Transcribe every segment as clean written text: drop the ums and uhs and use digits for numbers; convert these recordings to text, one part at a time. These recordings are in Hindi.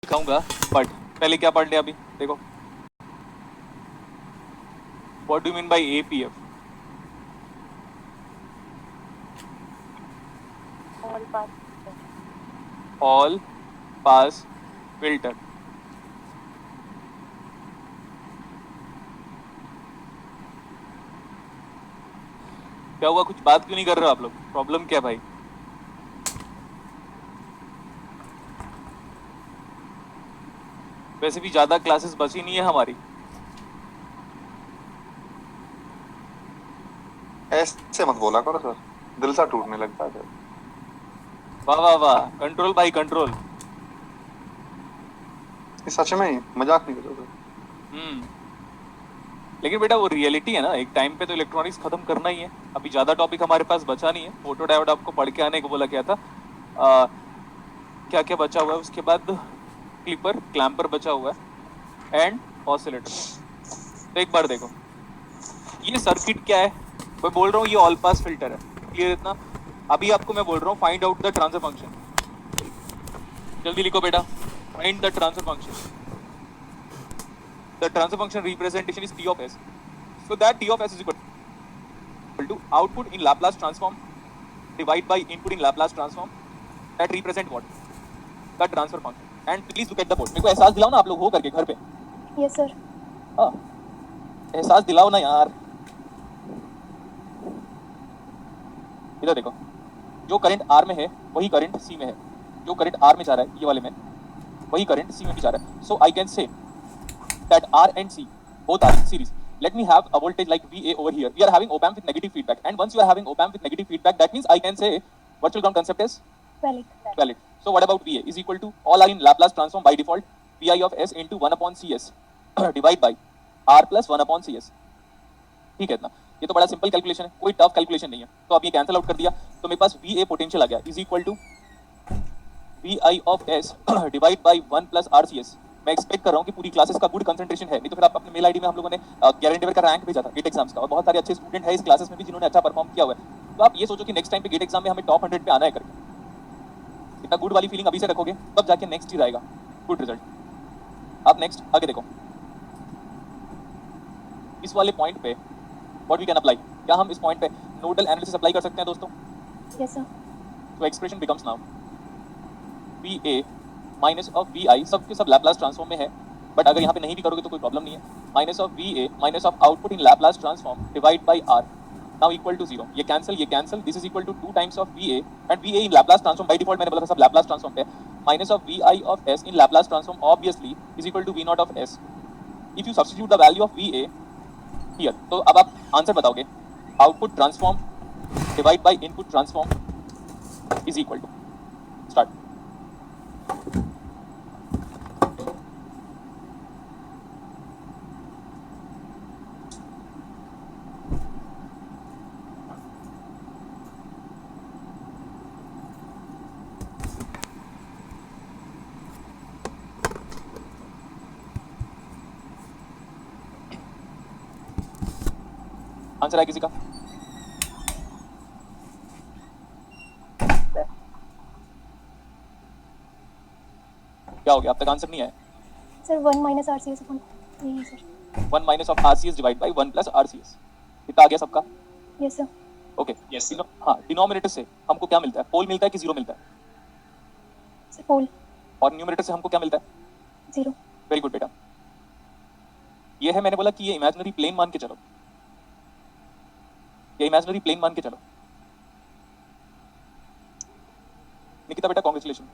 दिखाऊंगा, बट पहले क्या पढ़ लिया अभी देखो। What do you mean by APF? All pass filter. क्या हुआ, कुछ बात क्यों नहीं कर रहे हो आप लोग? प्रॉब्लम क्या भाई? वैसे भी ज्यादा क्लासेस बची नहीं है हमारी। ऐसे मत बोला करो सर, दिल सा टूटने लगता है। वाह वाह वाह, कंट्रोल भाई कंट्रोल। सच में ही मजाक नहीं कर रहा सर। लेकिन बेटा वो रियलिटी है ना, एक टाइम पे तो इलेक्ट्रॉनिक्स खत्म करना ही है। अभी ज्यादा टॉपिक हमारे पास बचा नहीं है। फोटो डायोड आपको पढ़ के आने को बोला क्या था? क्या क्या बचा हुआ है उसके बाद? क्लिपर, क्लैम्पर बचा हुआ है एंड ऑसिलेटर। तो एक बार देखो, ये सर्किट क्या है? मैं बोल रहा हूँ ये ऑल पास फिल्टर है, क्लियर इतना? अभी आपको मैं बोल रहा हूँ find out the transfer function. जल्दी लिखो बेटा, find the transfer function. The transfer function representation is T of S. So that T of S is equal to output in Laplace transform divided by input in Laplace transform. That represent what? The transfer function. And please look at the board. मेरे को एहसास दिलाओ ना आप लोग हो करके घर पे। Yes sir. हाँ, एहसास दिलाओ ना यार। इधर देखो, जो करंट R में है वही करंट C में है। जो करंट R में जा रहा है ये वाले में, वही करंट C में भी जा रहा है। So I can say that R and C both are in series. Let me have a voltage like VA over here. We are having op amp with negative feedback, and once you are having op amp with negative feedback, that means I can say virtual ground concept is valid. So what about VA is equal to, all are in Laplace transform by default, VI of S into 1 upon CS divide by R plus 1 upon CS. ठीक है इतना? ये तो बड़ा सिंपल कैलकुलेशन है, कोई टफ कैलकुलेशन नहीं है। तो अब ये कैंसिल आउट कर दिया तो मेरे पास VA पोटेंशियल आ गया is equal to VI of S divide by 1 plus RCS। मैं एक्सपेक्ट कर रहा हूँ कि पूरी क्लासेस का गुड कंसंट्रेशन है, नहीं तो फिर आप अपने मेल आईडी में हम लोगों ने गारंटीवर का रैंक भेजा था गेट एग्जाम्स का, और बहुत सारे अच्छे स्टूडेंट है इस क्लासेस में भी जिन्होंने अच्छा परफॉर्म किया हुआ है। तो आप ये सोचो कि नेक्स्ट टाइम पे गेट एग्जाम में हमें टॉप 100 पे आना है करके। इतना गुड वाली फीलिंग अभी से रखोगे तब जाके नेक्स्ट ईयर आएगा गुड रिजल्ट। आप नेक्स्ट आगे देखो, इस वाले पॉइंट पे व्हाट वी कैन अप्लाई। क्या हम इस पॉइंट पे नोडल एनालिसिस अप्लाई कर सकते हैं दोस्तों? Yes sir. तो expression becomes now VA minus of VI, सब के सब लैप्लास ट्रांसफॉर्म में है, बट अगर यहाँ पे नहीं भी करोगे तो कोई प्रॉब्लम नहीं है। Minus of VA minus of output in Laplace transform divide by R, now equal to 0। ये cancel, this is equal to 2 times of VA, and VA in Laplace transform by default मैंने बोला था सब लैप्लास ट्रांसफॉर्म पे, minus of VI of S in Laplace transform obviously is equal to V not of S। If you substitute the value of VA here, तो अब आप आंसर बताओगे output transform divide by input transform is equal to, start. Answer है किसी का? क्या हो गया, अब तक आंसर नहीं आया? Sir 1 minus RCS upon यही sir. 1 minus of RCS divide by 1 plus RCS। इतना आ गया सबका? Yes sir. Okay yes. हाँ, डिनोमिनेटर से हमको क्या मिलता है? पोल मिलता है कि जीरो मिलता है? Sir pole और न्यूमरेटर से हमको क्या मिलता है? 0. वेरी गुड बेटा। ये है, मैंने बोला कि ये इमेजिनरी प्लेन मान के चलो, ये इमेजिनरी प्लेन मान के चलो। निकिता बेटा कॉन्ग्रेचुलेशन,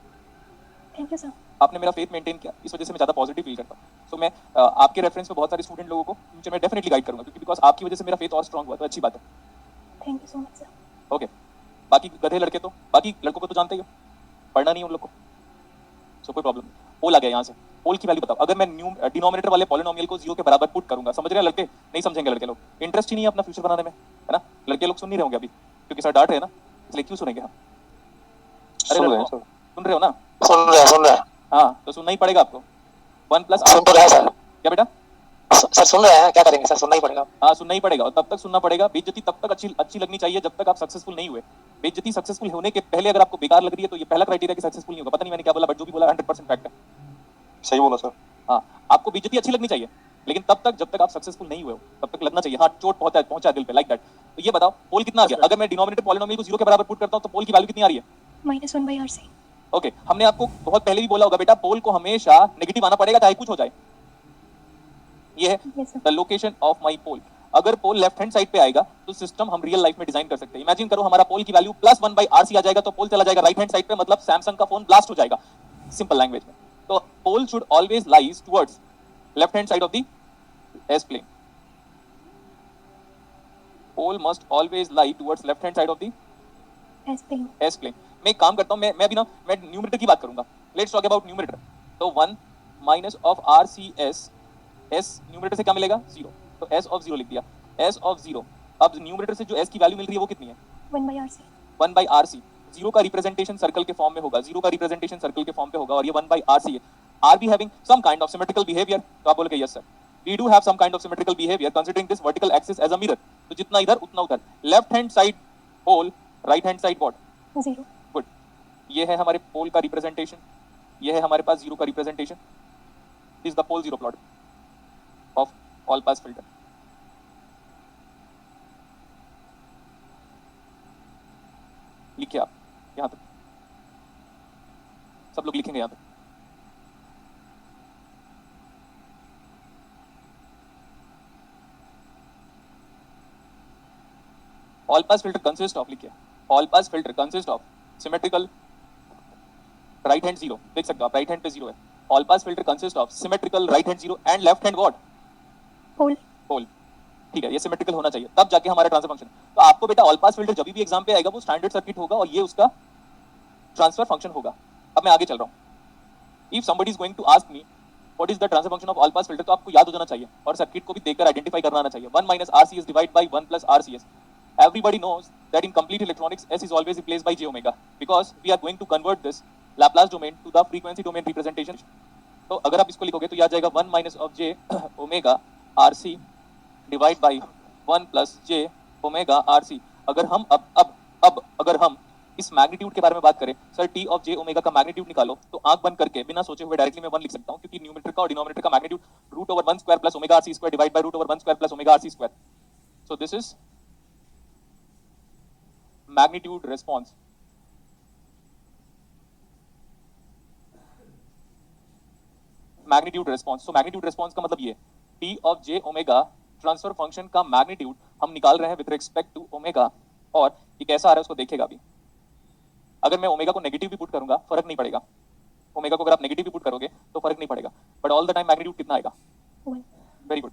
Thank you sir. आपने मेरा फेथ मेंटेन किया, इस वजह से मैं ज़्यादा पॉजिटिव फील करता हूँ। सो मैं आपके रेफरेंस में बहुत सारे स्टूडेंट लोगों को फ्यूचर में डेफिनेटली गाइड करूंगा, क्योंकि बिकॉज आपकी वजह से मेरा फेथ और स्ट्रॉन्ग हुआ, तो अच्छी बात है। Thank you so much sir. Okay, बाकी गधे लड़के तो, बाकी लड़कों को तो जानते ही हो, पढ़ना नहीं है उन लोग को, सो कोई प्रॉब्लम नहीं। पोल आ गया यहाँ से, पोल की वैल्यू बताओ। अगर मैं डिनोमिनेटर वाले पॉलिनोमियल को 0 के बराबर पुट करूंगा, समझ रहे हैं लड़के? नहीं समझेंगे लड़के लोग, इंटरेस्ट ही नहीं है अपना फ्यूचर बनाने में, है ना? लड़के लोग सुन नहीं रहे होंगे अभी, क्योंकि सर डांट रहे हैं ना, इसलिए क्यों सुनेंगे हम? अरे सुन रहे लड़कों, हैं सुन रहे हो ना? सुन रहे हैं। हाँ, तो सुनना ही पड़ेगा आपको। 1 प्लस सुन तो रहे हैं सर। क्या बेटा? सर सुन रहे हैं, क्या करेंगे सर, सुनना ही पड़ेगा। हाँ, सुनना ही पड़ेगा, और तब तक सुनना पड़ेगा। बेइज्जती तब तक अच्छी लगनी चाहिए जब तक आप सक्सेसफुल नहीं हुए। बेइज्जती सक्सेसफुल होने के पहले अगर आपको बेकार लग रही है तो ये पहला क्राइटेरिया कि सक्सेसफुल नहीं होगा। पता नहीं मैंने क्या बोला, बट जो भी बोला 100% फैक्ट है। सही बोला सर। हाँ, आपको बेइज्जती अच्छी लगनी चाहिए, लेकिन तब तक जब तक आप सक्सेसफुल नहीं हुए हो तब तक लगना चाहिए हाँ चोट पहुंचा दिल पे, लाइक दैट। तो ये बताओ पोल कितना आ गया? अगर मैं डिनोमिनेटर पॉलिनोमियल को 0 के बराबर पुट करता हूं तो पोल की वैल्यू कितनी आ रही है? -1/RC। ओके, हमने आपको बहुत पहले भी बोला होगा बेटा पोल को हमेशा नेगेटिव आना पड़ेगा चाहे कुछ हो जाए। ये है Yes, sir. The location of my pole. अगर पोल लेफ्ट हैंड साइड पे आएगा तो सिस्टम हम रियल लाइफ में डिजाइन कर सकते हैं। इमेजिन करो हमारा पोल की वैल्यू +1/RC आ जाएगा तो पोल चला जाएगा राइट हैंड साइड पे, मतलब सैमसंग का फोन ब्लास्ट हो जाएगा सिंपल लैंग्वेज में। तो pole should always lies towards left hand side of the S plane. Pole must always lie towards left hand side of the S plane. S plane. मैं एक काम करता हूं, मैं अभी ना मैं न्यूमरेटर की बात करूंगा। Let's talk about numerator. तो 1 minus of RCS, S numerator से क्या मिलेगा? 0, तो s ऑफ 0 लिख दिया, s ऑफ 0। अब न्यूमरेटर से जो s की वैल्यू मिल रही है वो कितनी है? 1/RC. 1/RC। 0 का रिप्रेजेंटेशन सर्कल के फॉर्म में होगा, 0 का रिप्रेजेंटेशन सर्कल के फॉर्म पे होगा और ये 1/RC है। Are be having some kind of symmetrical behaviour? तो आप बोलोगे yes sir, we do have some kind of symmetrical behaviour considering this vertical axis as a mirror. तो जितना इधर उतना उधर, left hand side pole, right hand side what? 0. Good. ये है हमारे पोल का रिप्रेजेंटेशन, ये है हमारे पास 0 का representation. This the pole 0 plot of all pass filter. लिखिए आप यहां तक, सब लोग लिखेंगे यहां तक। All pass filter consist of, लिखिए all pass filter consist of symmetrical right hand 0, देख सकते हो आप राइट हैंड पे 0 है। All pass filter consist of symmetrical right hand 0 and left hand what? Pole. पोल। ठीक है, ये सिमेट्रिकल होना चाहिए तब जाके हमारा ट्रांसफर फंक्शन। तो आपको बेटा ऑल पास फिल्टर जब भी एग्जाम पे आएगा वो स्टैंडर्ड सर्किट होगा और ये उसका ट्रांसफर फंक्शन होगा। अब मैं आगे चल रहा हूं। If somebody is going to ask me what is the transfer function of all pass filter, तो आपको याद हो जाना चाहिए और सर्किट को भी देखकर आइडेंटिफाई करना आना चाहिए। 1 - RCS divide by 1 + RCS। Everybody knows that in complete electronics s is always replaced by j omega because we are going to convert this Laplace domain to the frequency domain representation। तो अगर आप इसको लिखोगे तो याद जाएगा 1 - j omega RC divide by 1 + j omega RC। अगर हम अब अगर हम इस मैग्नीट्यूड के बारे में बात करें, sir t of j omega का मैग्नीट्यूड निकालो, तो आंख बंद करके बिना सोचे हुए डायरेक्टली मैं 1 लिख सकता हूं क्योंकि न्यूमरेटर का और डिनोमिनेटर का magnitude √1² + omega RC square divide bye √1² + omega RC square. So this is magnitude response. Magnitude response, so magnitude response का मतलब ये t of j omega transfer function का मैग्नीट्यूड हम निकाल रहे हैं विद रिस्पेक्ट टू ओमेगा, और ये कैसा आ रहा है उसको देखेगा भी। अगर मैं ओमेगा को नेगेटिव भी पुट करूंगा फर्क नहीं पड़ेगा, ओमेगा को अगर आप नेगेटिव भी पुट करोगे तो फर्क नहीं पड़ेगा, but all the time magnitude कितना आएगा? 1. Very good.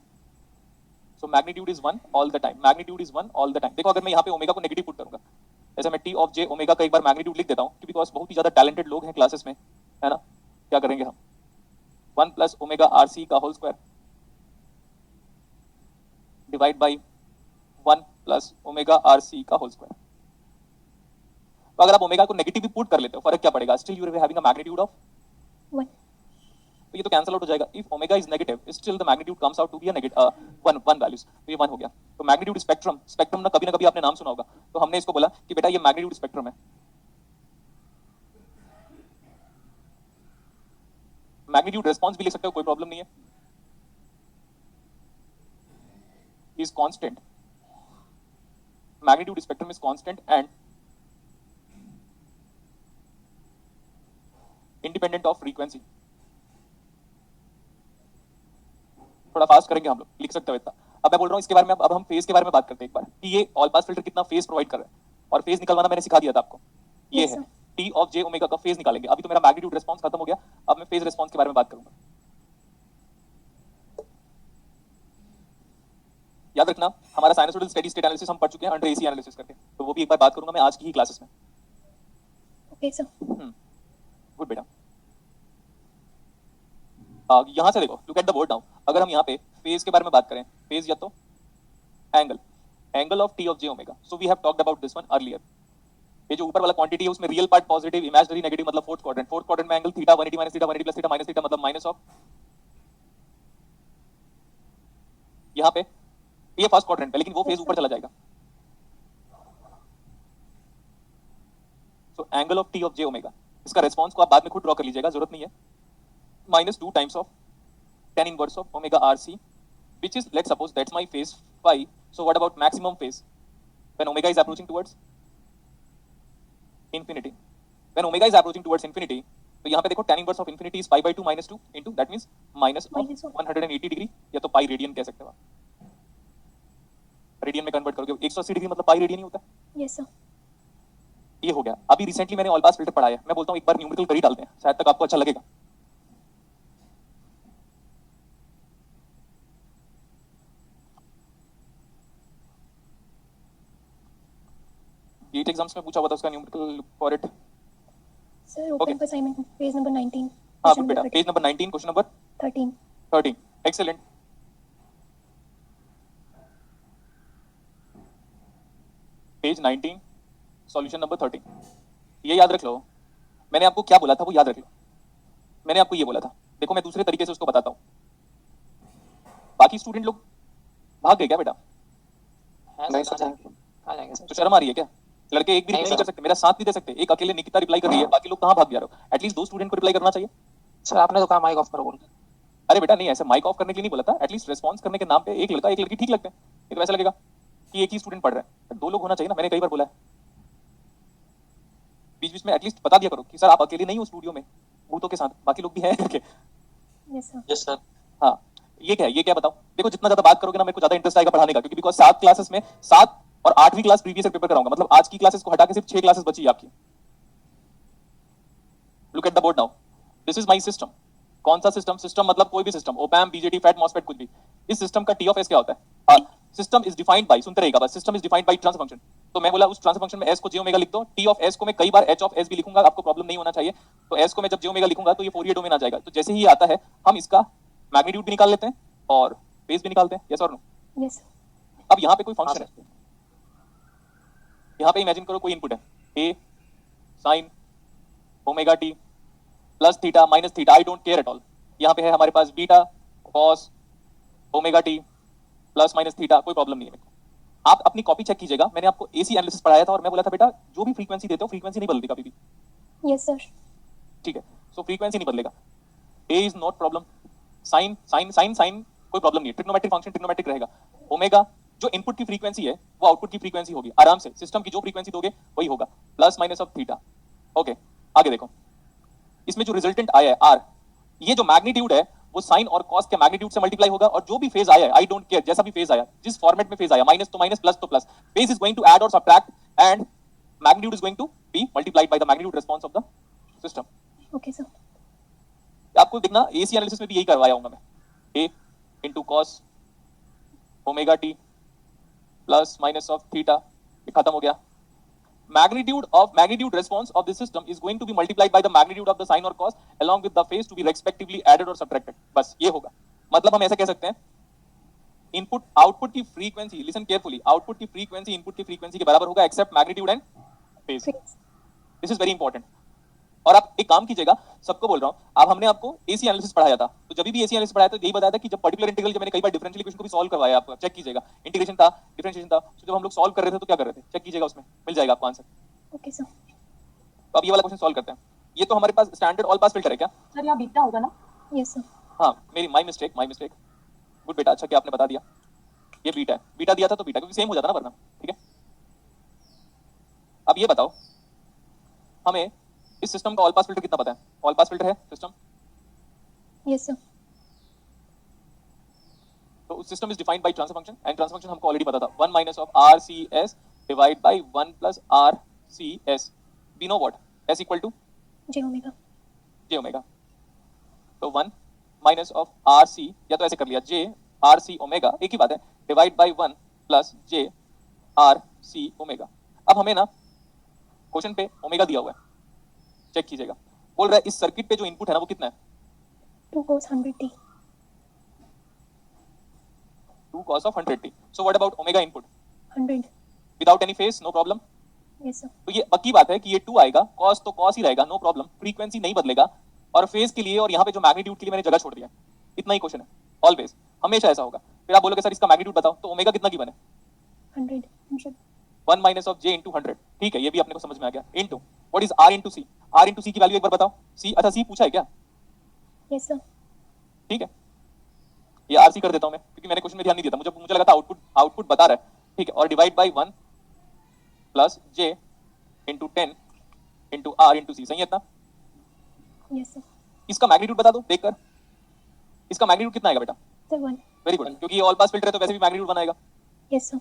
So magnitude is 1 all the time, magnitude is 1 all the time. देखो अगर मैं यहाँ पे ओमेगा को नेगेटिव पुट करूंगा, जैसे मैं t ऑफ j ओमेगा का एक बार मैग्नीट्यूड लिख देता हूँ क्योंकि बिकॉज बहुत ही ज्यादा टैलेंटेड लोग हैं क्लासेस में, है ना। क्या करेंगे हम? 1 + ओमेगा RC का whole square divide by 1 + omega RC का होल स्क्वायर। तो अगर आप ओमेगा को नेगेटिव भी पुट कर लेते हो फर्क क्या पड़ेगा? Still you are having a magnitude of 1. तो ये तो कैंसिल आउट हो जाएगा। If omega is negative still the magnitude comes out to be a negative 1 values, तो ये 1 हो गया। तो मैग्नीट्यूड स्पेक्ट्रम, स्पेक्ट्रम ना कभी आपने नाम सुना होगा, तो हमने इसको बोला कि बेटा ये मैग्नीट्यूड स्पेक्ट्रम है। मैग्नीट्यूड रिस्पांस भी लिख सकते हो, कोई प्रॉब्लम नहीं है। Is constant, magnitude spectrum is constant and independent of frequency. थोड़ा फास्ट करेंगे हम लोग, लिख सकते हो इतना। अब मैं बोल रहा हूँ इसके बारे में, अब हम फेज के बारे में बात करते हैं एक बार कि ये ऑल पास फिल्टर कितना फेज प्रोवाइड कर रहा है, और फेज निकलवाना मैंने सिखा दिया था आपको। ये Yes, है sir. t of j omega का फेज निकालेंगे। अभी तो मेरा मैग्नीट्यूड रिस्पांस खत्म हो गया, अब मैं फेज रिस्पांस के बारे में बात करूंगा। याद रखना हमारा साइनसोइडल स्टेडी स्टेट एनालिसिस हम पढ़ चुके हैं अंडर एसी एनालिसिस करके, तो वो भी एक बार बात करूंगा मैं आज की ही क्लासेस में। Okay, sir. गुड बेटा। यहां से देखो, look at the board now. अगर हम यहाँ पे फेज के बारे में बात करें, फेज या तो angle of t of j omega, so we have talked about this one earlier. ये जो ऊपर वाला क्वांटिटी है उसमें real part positive, imaginary negative, मतलब फोर्थ क्वाड्रेंट में angle theta 180 - theta 180 + theta - theta मतलब माइनस ऑफ, यहाँ पे ये फर्स्ट क्वाड्रेंट पे, लेकिन वो फेज ऊपर चला जाएगा। So angle of t of j omega, इसका रिस्पांस को आप बाद में खुद ड्रॉ कर लीजिएगा, जरूरत नहीं है। minus 2 times of tan inverse of omega RC, which is, let's suppose that's my phase phi. So what about maximum phase when omega is approaching towards infinity? When omega is approaching towards infinity, तो यहाँ पे देखो tan inverse of infinity is pi by 2 minus 2 into that means minus Minus of 180 degree, या तो पाई रेडियन कह सकते हो आप। रेडियन में कन्वर्ट करोगे 180 डिग्री मतलब पाई रेडियन ही होता है। Yes sir. ये हो गया। अभी रिसेंटली मैंने ऑल पास फिल्टर पढ़ा है, मैं बोलता हूँ एक बार न्यूमेरिकल कर ही डालते हैं, शायद तक आपको अच्छा लगेगा। गेट एग्जाम्स में पूछा हुआ था उसका numerical for it. Sir open assignment page number 19। हाँ गुड बेटा, page number 19 question number 13। Excellent. Page 19 solution number 13। ये याद रख लो, मैंने आपको क्या बोला था वो याद रख लो। मैंने आपको ये बोला था, देखो मैं दूसरे तरीके से उसको बताता हूँ। बाकी स्टूडेंट लोग भाग गए क्या बेटा? नहीं सर, आ जाएंगे सर। तो शर्म आ रही है क्या? लड़के एक भी नहीं रिप्लाई नहीं सर। कर सकते, मेरा साथ नहीं दे सकते। एक अकेले निकिता रिप्लाई कर रही है, बाकी लोग कहाँ भाग जा रहे हो? एटलीस्ट दो स्टूडेंट को रिप्लाई करना चाहिए। सर आपने तो कहा माइक ऑफ करो बोल के। अरे बेटा नहीं, ऐसे माइक ऑफ करने के लिए नहीं बोला था, एटलीस्ट रेस्पॉन्स करने के नाम पे एक लड़का एक लड़की ठीक लगते हैं। ये तो ऐसा लगेगा कि एक ही स्टूडेंट पढ़ रहा है, दो लोग होना चाहिए ना। मैंने कई बार बोला है, बीच बीच में एटलीस्ट बता दिया करो कि सर आप अकेले नहीं हो स्टूडियो में भूतों के साथ, बाकी लोग भी हैं करके। Yes sir. Yes sir. हाँ ये क्या है, ये क्या बताओ? देखो जितना ज्यादा बात करोगे ना मेरे को ज्यादा इंटरेस्ट आएगा पढ़ाने का, क्योंकि बिकॉज 7 क्लासेस में 7 और 8वीं क्लास प्रीवियस पेपर कराऊंगा, मतलब आज की क्लासेस को हटा के सिर्फ 6 क्लासेस बची है आपकी। Look at the board now, this is my system. कौन सा सिस्टम? सिस्टम मतलब कोई भी सिस्टम, ओपैम, बीजेटी, फैट, मॉसफेट, कुछ भी। इस सिस्टम का टी ऑफ एस क्या होता है? सिस्टम इज डिफाइंड बाय, सुनते रहेगा बस, system is defined by transfer function. तो मैं बोला उस ट्रांसफर फंक्शन में एस को जे ओमेगा लिख दो, टी ऑफ एस को मैं कई बार एच ऑफ एस भी लिखूंगा, आपको प्रॉब्लम नहीं होना चाहिए। तो एस को मैं जब जे ओमेगा लिखूंगा तो ये फोरियर डोमेन आ जाएगा। तो जैसे ही आता है हम इसका मैग्नीट्यूड भी निकाल लेते हैं और फेज भी निकालते हैं। यस और नो? यस। अब यहाँ पे कोई फंक्शन है, यहाँ पे इमेजिन करो कोई इनपुट है, A sine omega t plus theta minus theta, I don't care at all. यहाँ पे है हमारे पास beta cos omega t plus minus theta, कोई प्रॉब्लम नहीं है मेरे को। आप अपनी कॉपी चेक कीजिएगा, मैंने आपको एसी एनालिसिस पढ़ाया था और मैं बोला था बेटा जो भी फ्रीक्वेंसी देते हो फ्रीक्वेंसी नहीं बदलती कभी भी। Yes sir. ठीक है, सो फ्रीक्वेंसी नहीं बदलेगा। A is not problem, sine sine sine sine कोई प्रॉब्लम नहीं है, ट्रिग्नोमेट्रिक फंक्शन ट्रिग्नोमेट्रिक रहेगा। ओमेगा जो इनपुट की फ्रीक्वेंसी है वो आउटपुट की फ्रीक्वेंसी होगी, आराम से सिस्टम की जो फ्रीक्वेंसी दोगे वही होगा, plus minus of theta. Okay आगे देखो, इसमें जो रिजल्टेंट आया है आर, ये जो मैग्नीट्यूड है वो साइन और कॉस के मैग्नीट्यूड से मल्टीप्लाई होगा, और जो भी फेज आया है आई डोंट केयर, जैसा भी फेज आया, जिस फॉर्मेट में फेज आया, माइनस तो माइनस प्लस तो plus, phase is going to add और subtract and magnitude is going to be multiplied by the magnitude response of the system. Okay sir. आपको देखना एसी एनालिसिस में भी यही करवाया हूंगा मैं, ए into cos omega t plus minus of theta, ये खत्म हो गया। magnitude response of the system is going to be multiplied by the magnitude of the sine or cos along with the phase to be respectively added or subtracted। बस ये होगा। मतलब हम ऐसा कह सकते हैं इनपुट आउटपुट की फ्रीक्वेंसी, लिसन केयरफुली, आउटपुट की फ्रीक्वेंसी इनपुट की फ्रीक्वेंसी के बराबर होगा except magnitude and phase. This is very important. और आप एक काम कीजिएगा, सबको बोल रहा हूं, अब हमने आपको एसी एनालिसिस पढ़ाया था, तो जब भी एसी एनालिसिस पढ़ाया था यही बताया था कि जब पर्टिकुलर इंटीग्रल, जब मैंने कई बार डिफरेंशियल इक्वेशन को भी सॉल्व करवाया, आप चेक कीजिएगा, इंटीग्रेशन था डिफरेंशिएशन था, तो जब हम लोग सॉल्व कर रहे थे तो क्या कर रहे थे, चेक कीजिएगा, उसमें मिल जाएगा आपको आंसर। Okay sir. तो अब ये वाला क्वेश्चन सॉल्व करते हैं। ये तो हमारे पास स्टैंडर्ड ऑल पास फिल्टर है क्या? सर यहाँ बीटा होगा ना? Yes sir. हाँ मेरी माय मिस्टेक गुड बेटा, अच्छा क्या आपने बता दिया, ये बीटा है, बीटा दिया था तो बीटा, क्योंकि सेम हो जाता ना वरना। ठीक है, अब ये बताओ हमें इस सिस्टम का ऑल पास फिल्टर कितना पता है? ऑल पास फिल्टर है सिस्टम। Yes sir. तो system is defined by transfer function, and transfer function हमको ऑलरेडी पता था, 1 minus of R C S divide by 1 plus R C S. We know what S equal to J omega. J omega. तो 1 माइनस ऑफ आर सी, या तो ऐसे कर लिया जे आर सी ओमेगा, एक ही बात है, divide by 1 plus J R C omega. अब हमें ना क्वेश्चन पे ओमेगा दिया हुआ है, चेक कीजिएगा, बोल रहा है इस सर्किट पे जो इनपुट है ना वो कितना है? 2 cos 100t। 2 cos of 100t। So what about omega input? 100। Without any phase, no problem। Yes sir. तो ये पक्की बात है कि ये 2 आएगा, cos तो cos ही रहेगा, नो प्रॉब्लम, फ्रीक्वेंसी नहीं बदलेगा, और फेज के लिए और यहाँ पे जो मैग्नीट्यूड के लिए मैंने जगह छोड़ दिया, इतना ही क्वेश्चन है, ऑलवेज हमेशा ऐसा होगा। फिर आप बोलोगे सर इसका मैग्नीट्यूड बताओ, तो ओमेगा कितना की बने? 100। 1 माइनस ऑफ जे इंटू 100। ठीक है, ये भी अपने को समझ में आ गया। Into what is R into C? R into C की वैल्यू एक बार बताओ। सी, अच्छा सी पूछा है क्या? Yes sir. ठीक है, ये आरसी कर देता हूं मैं क्योंकि मैंने क्वेश्चन में ध्यान नहीं दिया था, मुझे लगा था आउटपुट बता रहा है। ठीक है, और divide by 1 plus J into 10 into R into C, सही है इतना? Yes sir. इसका मैग्नीट्यूड बता दो देखकर, इसका मैग्नीट्यूड कितना आएगा बेटा? सर 1। वेरी गुड, क्योंकि ये ऑल पास फिल्टर है तो वैसे भी मैग्नीट्यूड बनाएगा। Yes sir.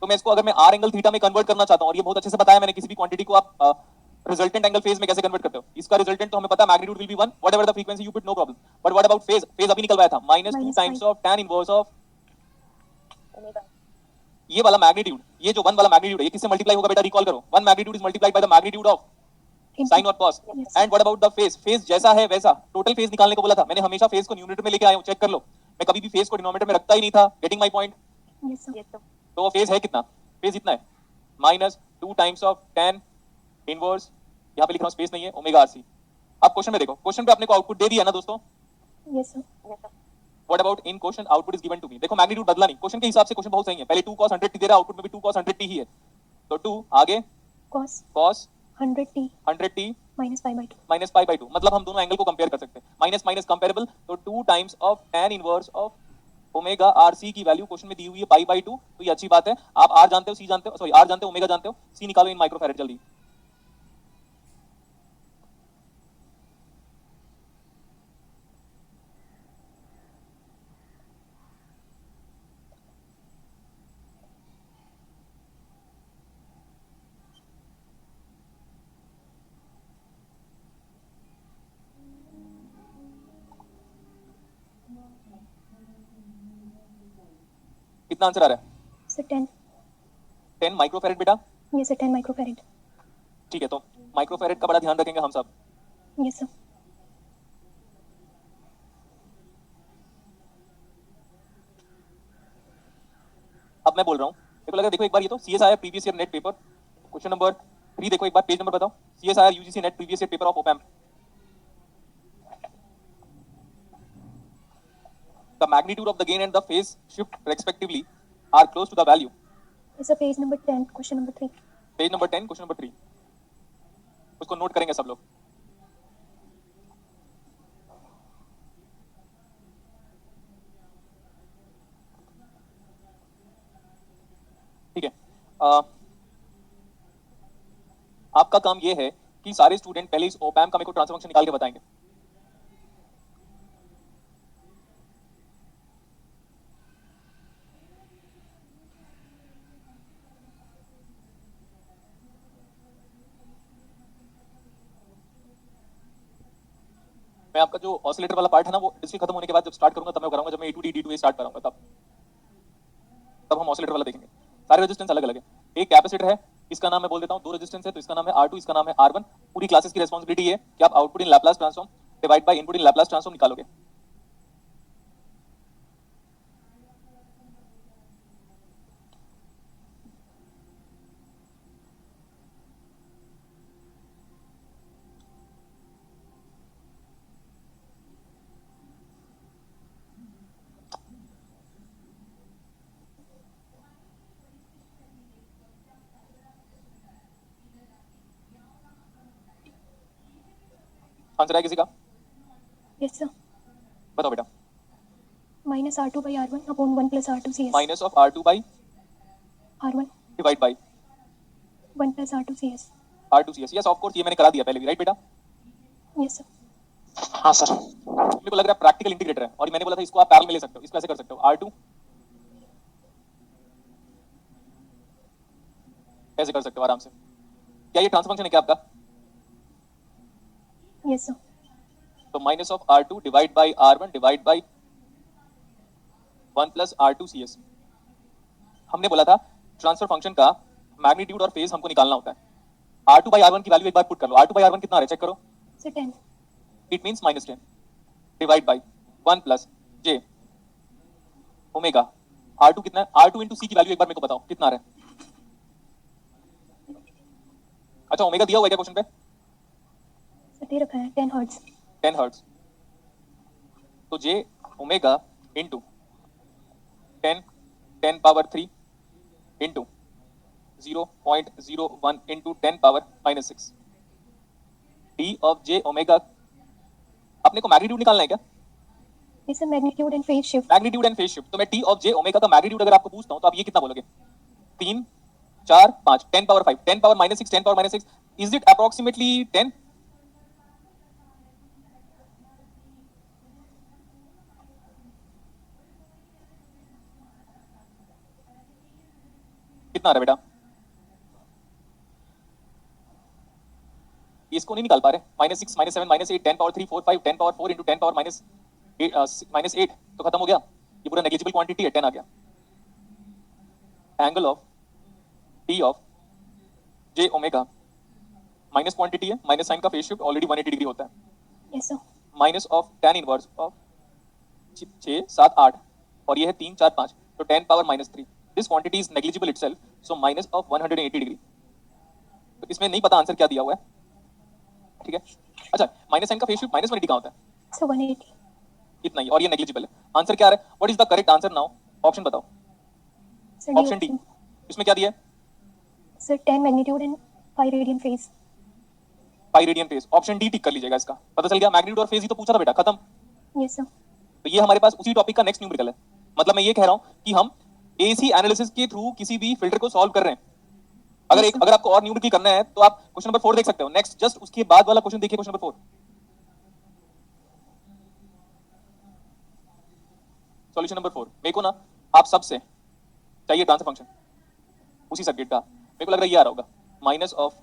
तो मैं इसको अगर मैं आर एंगल थीटा में कन्वर्ट करना चाहता हूं, और ये बहुत अच्छे से बताया मैंने, किसी भी क्वांटिटी को आप रिजल्टेंट एंगल फेज में कैसे कन्वर्ट करते हो। इसका रिजल्टेंट तो हमें पता है, magnitude will be 1 whatever the frequency you put, no problem. But what about phase? Phase अभी निकलवाया था -2 times of tan inverse of omega. ये वाला मैग्नीट्यूड, ये जो 1 वाला मैग्नीट्यूड है, ये किससे मल्टीप्लाई होगा बेटा? रिकॉल करो, 1 magnitude is multiplied by the magnitude of sine और cos. Yes. And what about the phase? Phase जैसा है वैसा, टोटल फेज निकालने को बोला था मैंने, हमेशा फेज को न्यूमरेटर में लेके आया हूं, चेक कर लो, मैं कभी भी फेज को डिनोमिनेटर में रखता ही नहीं था। Getting my point? Yes sir. तो फेज है कितना? फेज इतना है, -2 टाइम्स ऑफ tan इनवर्स, यहां पे लिख रहा हूं, स्पेस नहीं है, ओमेगा आरसी। अब क्वेश्चन में देखो, क्वेश्चन पे अपने को आउटपुट दे दिया ना दोस्तों। Yes sir. What about in question output is given to me? देखो मैग्नीट्यूड बदला नहीं, क्वेश्चन के हिसाब से क्वेश्चन बहुत सही है। पहले 2 cos 100t दे रहा, आउटपुट में भी 2 cos 100t ही है, तो 2 आगे cos cos 100t 100t minus pi by 2। Minus pi by 2, मतलब हम दोनों एंगल को कंपेयर कर सकते हैं, माइनस माइनस कंपेरेबल, तो 2 times of tan inverse of omega RC की वैल्यू क्वेश्चन में दी हुई है पाई बाई 2, तो ये अच्छी बात है। आप आर जानते हो, सी जानते हो, सॉरी आर जानते हो, ओमेगा जानते हो, सी निकालो इन माइक्रोफैरड जल्दी। कितना आंसर आ रहा है? सर 10। 10 माइक्रोफैरड बेटा। Yes sir 10 microfarad. ठीक है, तो माइक्रोफैरड का बड़ा ध्यान रखेंगे हम सब। Yes sir. अब मैं बोल रहा हूँ, मेरे को लगा देखो एक बार, ये तो CSIR previous year net paper question number 3 देखो एक बार, पेज नंबर बताओ, CSIR UGC net previous year paper of op-amp. The magnitude of the gain and the phase shift respectively are close to the value. Yes sir page number 10 question number 3। Page number 10 question number 3, उसको नोट करेंगे सब लोग। ठीक है, आपका काम ये है कि सारे स्टूडेंट पहले इस ओपैम्प का मेरे को ट्रांसफर फंक्शन निकाल के बताएंगे। मैं आपका जो ऑसिलेटर वाला पार्ट है ना, वो डिस्ट्रिक्ट खत्म होने के बाद जब स्टार्ट करूंगा तब मैं कराऊंगा, जब मैं A to D, D to A start कराऊंगा तब हम ऑसिलेटर वाला देखेंगे। सारे रेजिस्टेंस अलग अलग है। एक कैपेसिटर है, इसका नाम मैं बोल देता हूँ, 2 रेजिस्टेंस है तो इसका नाम है R2, इसका नाम है R1। पूरी क्लासेस की रिस्पांसिबिलिटी है कि आप output in Laplace transform divide by input in Laplace transform निकालोगे। आंसर है किसी का? Yes sir. बताओ बेटा। -R2 by R1 upon 1 plus R2 CS। Minus of R2 by R1 divide by 1 plus R2 CS। R2 CS। Yes of course, ये मैंने करा दिया पहले भी, राइट बेटा? Yes sir. हाँ सर। मेरे को लग रहा है प्रैक्टिकल इंटीग्रेटर है, और मैंने बोला था इसको आप पैरेलल में ले सकते हो, इसको ऐसे कर सकते हो, R2 ऐसे कर सकते हो आराम से। क्या ये ट्रांसफर फंक्शन है क्या आपका? Yes sir. तो minus of R2 divide by R1 divide by 1 plus R2 CS। हमने बोला था ट्रांसफर फंक्शन का मैग्नीट्यूड और फेज हमको निकालना होता है। R2 बाई R1 की वैल्यू एक बार पुट कर लो, R2 बाई R1 कितना आ रहा है चेक करो। Sir 10। It means -10 divide by 1 plus J omega. R2 कितना है? R2 इंटू सी की वैल्यू एक बार मेरे को बताओ कितना आ रहा है। अच्छा ओमेगा दिया हुआ है क्या क्वेश्चन पे? सर दे रखा है 10 हर्ट्ज। 10 हर्ट्ज, तो J omega into 10 power 3 into 0.01 into 10 power -6 D of J omega अपने को मैग्नीट्यूड निकालना है क्या? ये sir magnitude and phase shift. Magnitude and phase shift. तो मैं टी ऑफ जे ओमेगा का मैग्नीट्यूड अगर आपको पूछता हूं तो आप ये कितना बोलोगे? 3 4 5 10 power 5 10 power -6 10 power -6 is it approximately 10? कितना आ रहा है बेटा? इसको नहीं निकाल पा रहे। -6 -7 -8 10 पावर 3 4 5 10 पावर 4 इंटू 10 पावर -8 तो खत्म हो गया। ये पूरा नेग्लिजिबल क्वांटिटी है, 10 आ गया। Angle of T of J omega minus quantity है, माइनस साइन का फेज शिफ्ट ऑलरेडी 180 डिग्री होता है। Yes sir. Minus of tan inverse of 6 7 8 और ये है 3 4 5 तो 10 power -3 this quantity is negligible itself so minus of 180 degree. तो इसमें नहीं पता आंसर क्या दिया हुआ है, ठीक है। अच्छा, माइनस साइन का फेज शिफ्ट -180 कहां होता है? सर 180। इतना ही, और ये नेग्लिजिबल है। आंसर क्या आ रहा है? What is the correct answer now? Option बताओ। Sir D option D. इसमें क्या दिया है? Sir 10 magnitude and 5 radian phase. Pi radian phase. Option D टिक कर लीजिएगा। इसका पता चल गया, मैग्नीट्यूड और फेज ही तो पूछा था बेटा, खत्म। Yes sir. तो ये हमारे पास उसी टॉपिक का नेक्स्ट न्यूमेरिकल है। मतलब मैं ये कह रहा हूं कि हम एसी एनालिसिस के थ्रू किसी भी फिल्टर को सॉल्व कर रहे हैं। अगर आपको और न्यूमेरिकल करना है तो आप क्वेश्चन नंबर 4 देख सकते हो। नेक्स्ट जस्ट उसके बाद वाला क्वेश्चन देखिए, क्वेश्चन नंबर 4। सॉल्यूशन नंबर 4 मेरे को ना आप सबसे चाहिए ट्रांसफर फंक्शन उसी सर्किट का। मेरे को लग रहा है ये आ रहा होगा माइनस ऑफ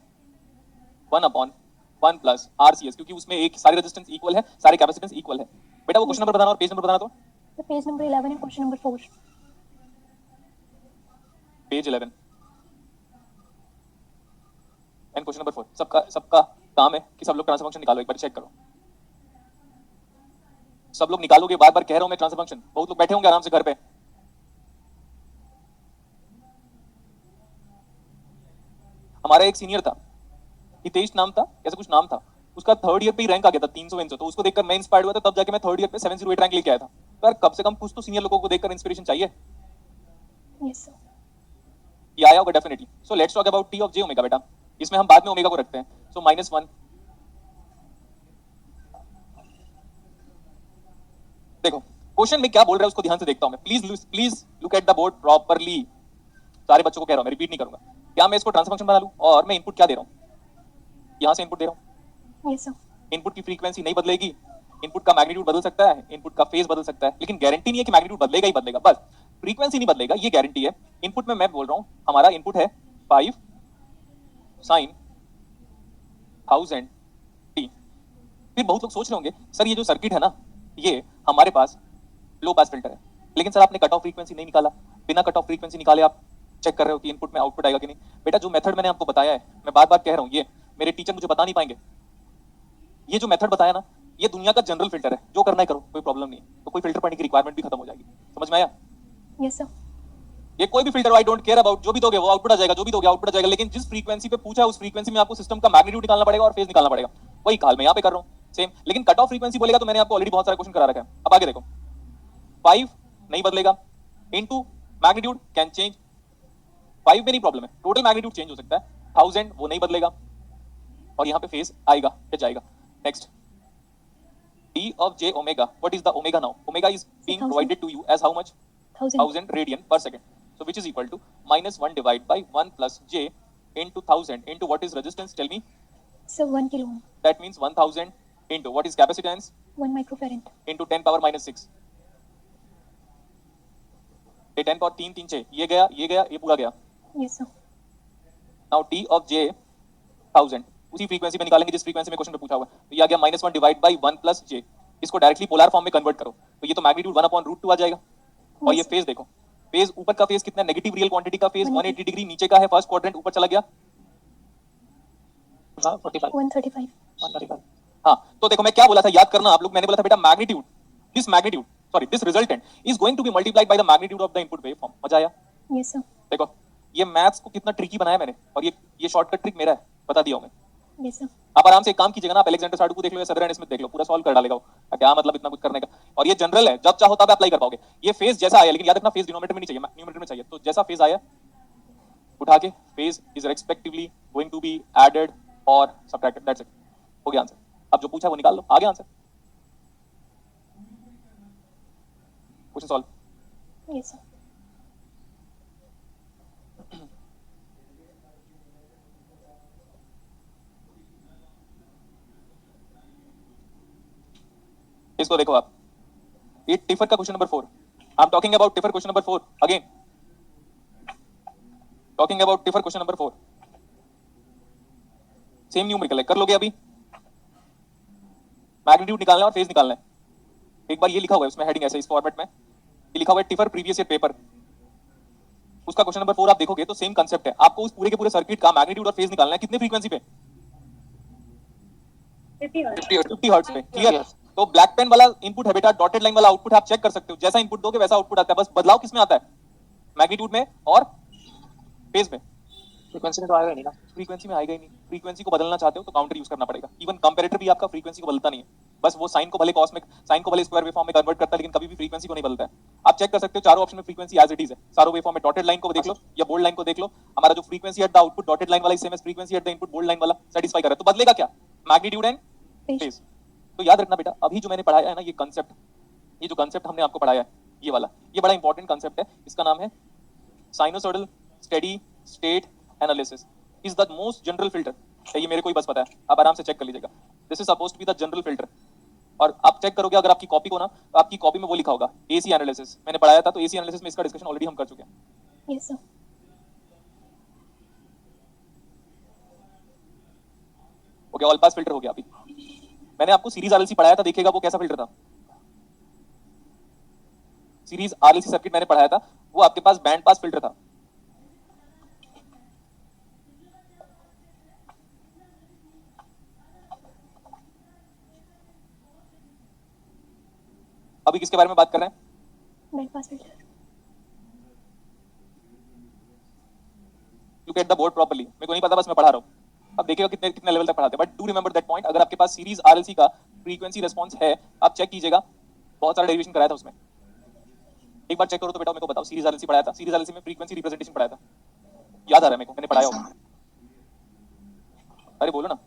1/1 प्लस RCS, क्योंकि उसमें एक सारे रेजिस्टेंस इक्वल है, सारे कैपेसिटेंस इक्वल है। बेटा वो क्वेश्चन नंबर बताना और पेज नंबर बताना। तो sir page number 11 and question number 4। Page 11 and question number 4। सबका काम है कि सब लोग ट्रांसफर फंक्शन निकालो, एक बार चेक करो। सब लोग निकालोगे, बार बार कह रहा हूं मैं ट्रांसफर फंक्शन। बहुत लोग बैठे होंगे आराम से घर पे। हमारा एक सीनियर था, हितेश नाम था, ऐसा कुछ नाम था उसका, थर्ड ईयर पे ही रैंक आ गया था 300 तो उसको देखकर मैं इंस्पायर्ड हुआ था। तब जाके मैं थर्ड ईयर पे 708 रैंक लेके आया था। तो यार कम से कम कुछ तो सीनियर लोगों को देखकर इंस्पिरेशन चाहिए। Yes sir. ये आया होगा definitely. So let's talk about T of J omega बेटा। इसमें हम बाद में ओमेगा को रखते हैं। सो -1। देखो क्वेश्चन में क्या बोल रहा है उसको ध्यान से देखता हूं मैं। Please look at the board properly. सारे बच्चों को कह रहा हूं मैं, रिपीट नहीं करूंगा। क्या मैं इसको ट्रांसफर फंक्शन बना लूं और मैं इनपुट क्या दे रहा हूं? यहां से इनपुट दे रहा हूं। Yes sir. इनपुट की फ्रीक्वेंसी नहीं बदलेगी, इनपुट का मैग्नीट्यूड बदल सकता है, इनपुट का फेज बदल सकता है, लेकिन गारंटी नहीं है कि मैग्नीट्यूड बदलेगा ही बदलेगा। बस फ्रीक्वेंसी नहीं बदलेगा, ये गारंटी है। इनपुट में मैं बोल रहा हूं हमारा इनपुट है 5 sin 1000 t। फिर बहुत लोग सोच रहे होंगे सर ये जो सर्किट है ना, ये हमारे पास लो पास फिल्टर है, लेकिन सर आपने कट ऑफ फ्रीक्वेंसी नहीं निकाला। बिना कट ऑफ फ्रीक्वेंसी निकाले आप चेक कर रहे हो कि इनपुट में आउटपुट आएगा कि नहीं। बेटा जो मेथड मैंने आपको बताया है, मैं बार बार कह रहा हूं, ये मेरे टीचर मुझे बता नहीं पाएंगे। ये जो मेथड बताया ना, ये दुनिया का जनरल फिल्टर है। जो करना है करो, कोई प्रॉब्लम नहीं है। तो कोई फिल्टर पढ़ने की रिक्वायरमेंट भी खत्म हो जाएगी। समझ में आया? Yes sir. ये कोई भी filter, I don't care about, जो भी दोगे वो आउटपुट आ जाएगा, जो भी दोगे आउटपुट आ जाएगा। लेकिन जिस फ्रीक्वेंसी पे पूछा है उस फ्रीक्वेंसी में आपको सिस्टम का मैग्नीट्यूड निकालना पड़ेगा और फेज निकालना पड़ेगा। वही काल मैं यहाँ पे कर रहा हूँ सेम। लेकिन कट ऑफ फ्रीक्वेंसी बोलेगा तो मैंने आपको ऑलरेडी बहुत सारा क्वेश्चन करा रखा है। अब आगे देखो, 5 नहीं बदलेगा, इनटू मैग्नीट्यूड कैन चेंज। 5 में नहीं प्रॉब्लम है, टोटल मैग्नीट्यूड चेंज हो सकता है। 1000 वो नहीं बदलेगा और यहाँ पे फेज आएगा या जाएगा। Next, T of j omega. What is the omega now? Omega is being 1000. provided to you as how much? 1000 radian per second. So which is equal to -1 divided by 1 plus j into 1000 into what is resistance? Tell me. Sir 1 kilo ohm. That means 1000 into what is capacitance? 1 microfarad. Into 10 power -6. ये 10 power 3 3 6 ये गया ये पूरा गया। Yes sir. Now T of j 1000 उसी फ्रीक्वेंसी में निकालेंगे जिस फ्रीक्वेंसी में क्वेश्चन में पूछा हुआ है। तो ये आ गया -1 डिवाइड बाय 1 प्लस j। इसको डायरेक्टली पोलर फॉर्म में कन्वर्ट करो तो ये तो मैग्नीट्यूड 1/√2 आ जाएगा। और ये फेज देखो, फेज ऊपर का फेज कितना, नेगेटिव रियल क्वांटिटी का फेज 180 डिग्री, नीचे का है फर्स्ट क्वाड्रेंट, ऊपर चला गया 45 135। 135 हाँ। तो देखो मैं क्या बोला था, याद करना आप लोग। मैंने बोला था बेटा magnitude, this resultant is going to be multiplied by the magnitude of the input waveform. मजा आया? Yes sir. देखो ये मैथ्स को कितना ट्रिकी बनाया मैंने, और ये शॉर्टकट ट्रिक मेरा है, बता दिया हूं मैं। Yes sir. आप आराम से एक काम कीजिएगा ना, आप अलेक्जेंडर साडू को देख लो या सदरन स्मिथ देख लो, पूरा सॉल्व कर डालेगा वो। क्या मतलब इतना कुछ करने का। और ये जनरल है, जब चाहो तब अप्लाई कर पाओगे। ये फेज जैसा आया, लेकिन याद रखना फेज डिनोमिनेटर में नहीं चाहिए, न्यूमरेटर में चाहिए। तो जैसा फेज आया उठा के phase is respectively going to be added और सबट्रैक्टेड। दैट्स इट, हो गया आंसर। अब जो पूछा वो निकाल लो, आ गया answer. Question solve. Yes sir. इसको देखो आप, ये टिफर का question number 4, I am talking about tipper question number 4 again, talking about tipper question number 4, same numerical है, कर लोगे अभी? मैग्नीट्यूड निकालना है और फेज निकालना है। एक बार ये लिखा हुआ है उसमें हेडिंग ऐसे इस फॉर्मेट में, ये लिखा हुआ है टिफर प्रीवियस ईयर पेपर, उसका क्वेश्चन नंबर 4 आप देखोगे तो सेम कांसेप्ट है, आपको उस पूरे के पूरे सर्किट का मैग्नीट्यूड और फेज निकालना है। कितने फ्रीक्वेंसी पे? 50 हर्ट्ज पे। क्लियर? तो ब्लैक पेन वाला इनपुट है बेटा, डॉटेड लाइन वाला आउटपुट आप चेक कर सकते हो, जैसा इनपुट दोगे वैसा आउटपुट आता है, बस बदलाव किसमें आता है? मैग्नीट्यूड में और फेज में। फ्रीक्वेंसी में तो आएगा ही नहीं ना। फ्रीक्वेंसी में आएगा ही नहीं, फ्रीक्वेंसी को बदलना चाहते हो तो काउंटर यूज करना पड़ेगा। इवन कंपैरेटर भी आपका फ्रीक्वेंसी को बदलता नहीं है, बस वो साइन को भले कॉस्मिक साइन को भले स्क्वायर वेवफॉर्म में कन्वर्ट करता है, लेकिन कभी भी फ्रीक्वेंसी को नहीं बदलता है। आप चेक कर सकते हो चारों ऑप्शन में फ्रीक्वेंसी एज इट इज है, चारों वेवफॉर्म में। डॉटेड लाइन को देख लो या बोल्ड लाइन को देख लो, हमारा जो frequency at the output dotted line वाला same as frequency at the input bold line वाला सेटिस्फाई कर रहा है, तो बदलेगा क्या? Magnitude and phase. तो याद रखना बेटा, अभी जो मैंने पढ़ाया है ना ये कंसेप्ट, ये जो कंसेप्ट हमने आपको पढ़ाया है ये वाला, ये बड़ा इंपॉर्टेंट कंसेप्ट है, इसका नाम है sinusoidal steady state analysis is the most general filter. ये मेरे को ही बस पता है, आप आराम से चेक कर लीजिएगा, this is supposed to be the general filter. और आप चेक करोगे अगर आपकी कॉपी को ना, तो आपकी कॉपी में वो लिखा होगा एसी एनालिसिस, मैंने पढ़ाया था, तो एसी एनालिसिस में इसका डिस्कशन ऑलरेडी हम कर चुके हैं। Yes sir. Okay, all pass filter हो गया। अभी मैंने आपको सीरीज आरएलसी पढ़ाया था, देखिएगा वो कैसा फिल्टर था। सीरीज आरएलसी सर्किट मैंने पढ़ाया था, वो आपके पास बैंड पास फिल्टर था। अभी किसके बारे में बात कर रहे हैं? Band pass filter. Look at the board properly, मेरे को नहीं पता, बस मैं पढ़ा रहा हूँ। अब देखिएगा कितने कितने लेवल तक पढ़ाते हैं, but do remember that point. अगर आपके पास सीरीज आरएलसी का फ्रीक्वेंसी रिस्पांस है, आप चेक कीजिएगा, बहुत सारा डेरिवेशन कराया था उसमें, एक बार चेक करो तो बेटा मेरे को बताओ। सीरीज आरएलसी पढ़ाया था, सीरीज आरएलसी में फ्रीक्वेंसी रिप्रेजेंटेशन पढ़ाया था, याद आ रहा है मेरे को, मैंने पढ़ाया होगा। अरे बोलो ना।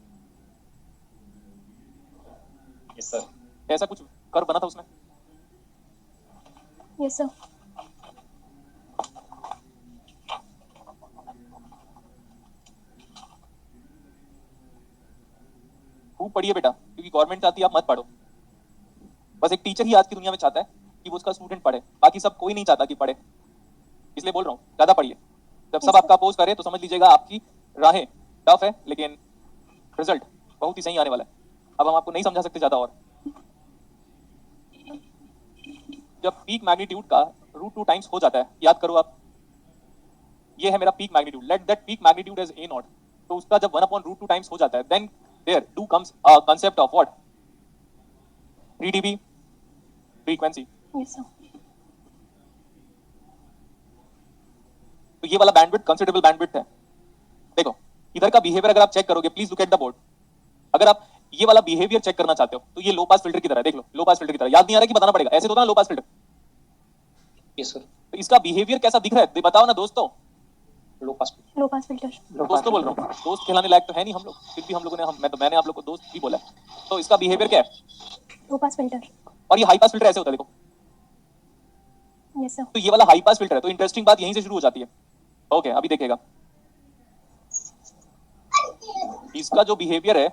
Yes sir. ऐसा कुछ कर्व बना था उसमें? Yes sir. खूब पढ़िए बेटा, क्योंकि गवर्नमेंट चाहती है आप मत पढ़ो। बस एक टीचर ही आज की दुनिया में चाहता है कि वो उसका स्टूडेंट पढ़े, बाकी सब कोई नहीं चाहता कि पढ़े, इसलिए बोल रहा हूँ ज्यादा पढ़िए। जब सब आपका अपोज करे तो समझ लीजिएगा आपकी राहें टफ है, लेकिन रिजल्ट बहुत ही सही आने वाला है। अब हम आपको नहीं समझा सकते ज्यादा। और जब पीक मैग्नीट्यूड का √2 टाइम्स हो जाता है, याद करो आप, ये है मेरा peak magnitude, let that peak magnitude as A naught, तो उसका जब 1/√2 टाइम्स हो जाता है, then there too comes a concept of what? 3 dB frequency. Yes sir. तो ये वाला बैंडविड्थ कंसिडरेबल बैंडविड्थ है। देखो इधर का बिहेवियर अगर आप चेक करोगे, please look at the board. अगर आप ये वाला बिहेवियर चेक करना चाहते हो तो ये लो पास फिल्टर की तरह है, देख लो लो पास फिल्टर की तरह। याद नहीं आ रहा कि बताना पड़ेगा, ऐसे तो होता ना लो पास फिल्टर। Yes sir. तो इसका बिहेवियर कैसा दिख रहा है बताओ ना दोस्तों। लो पास लो पास फिल्टर। दोस्तों बोल रहा हूँ, दोस्त खिलाने लायक तो है नहीं हम लोग, फिर भी हम लोगों ने मैंने आप लोग को दोस्त भी बोला है। तो इसका बिहेवियर क्या है? Low pass filter. और ये हाई पास फिल्टर ऐसे होता है, देखो। Yes sir. तो ये वाला हाई पास फिल्टर है। तो इंटरेस्टिंग बात यहीं से शुरू हो जाती है। ओके, अभी देखिएगा इसका जो बिहेवियर है,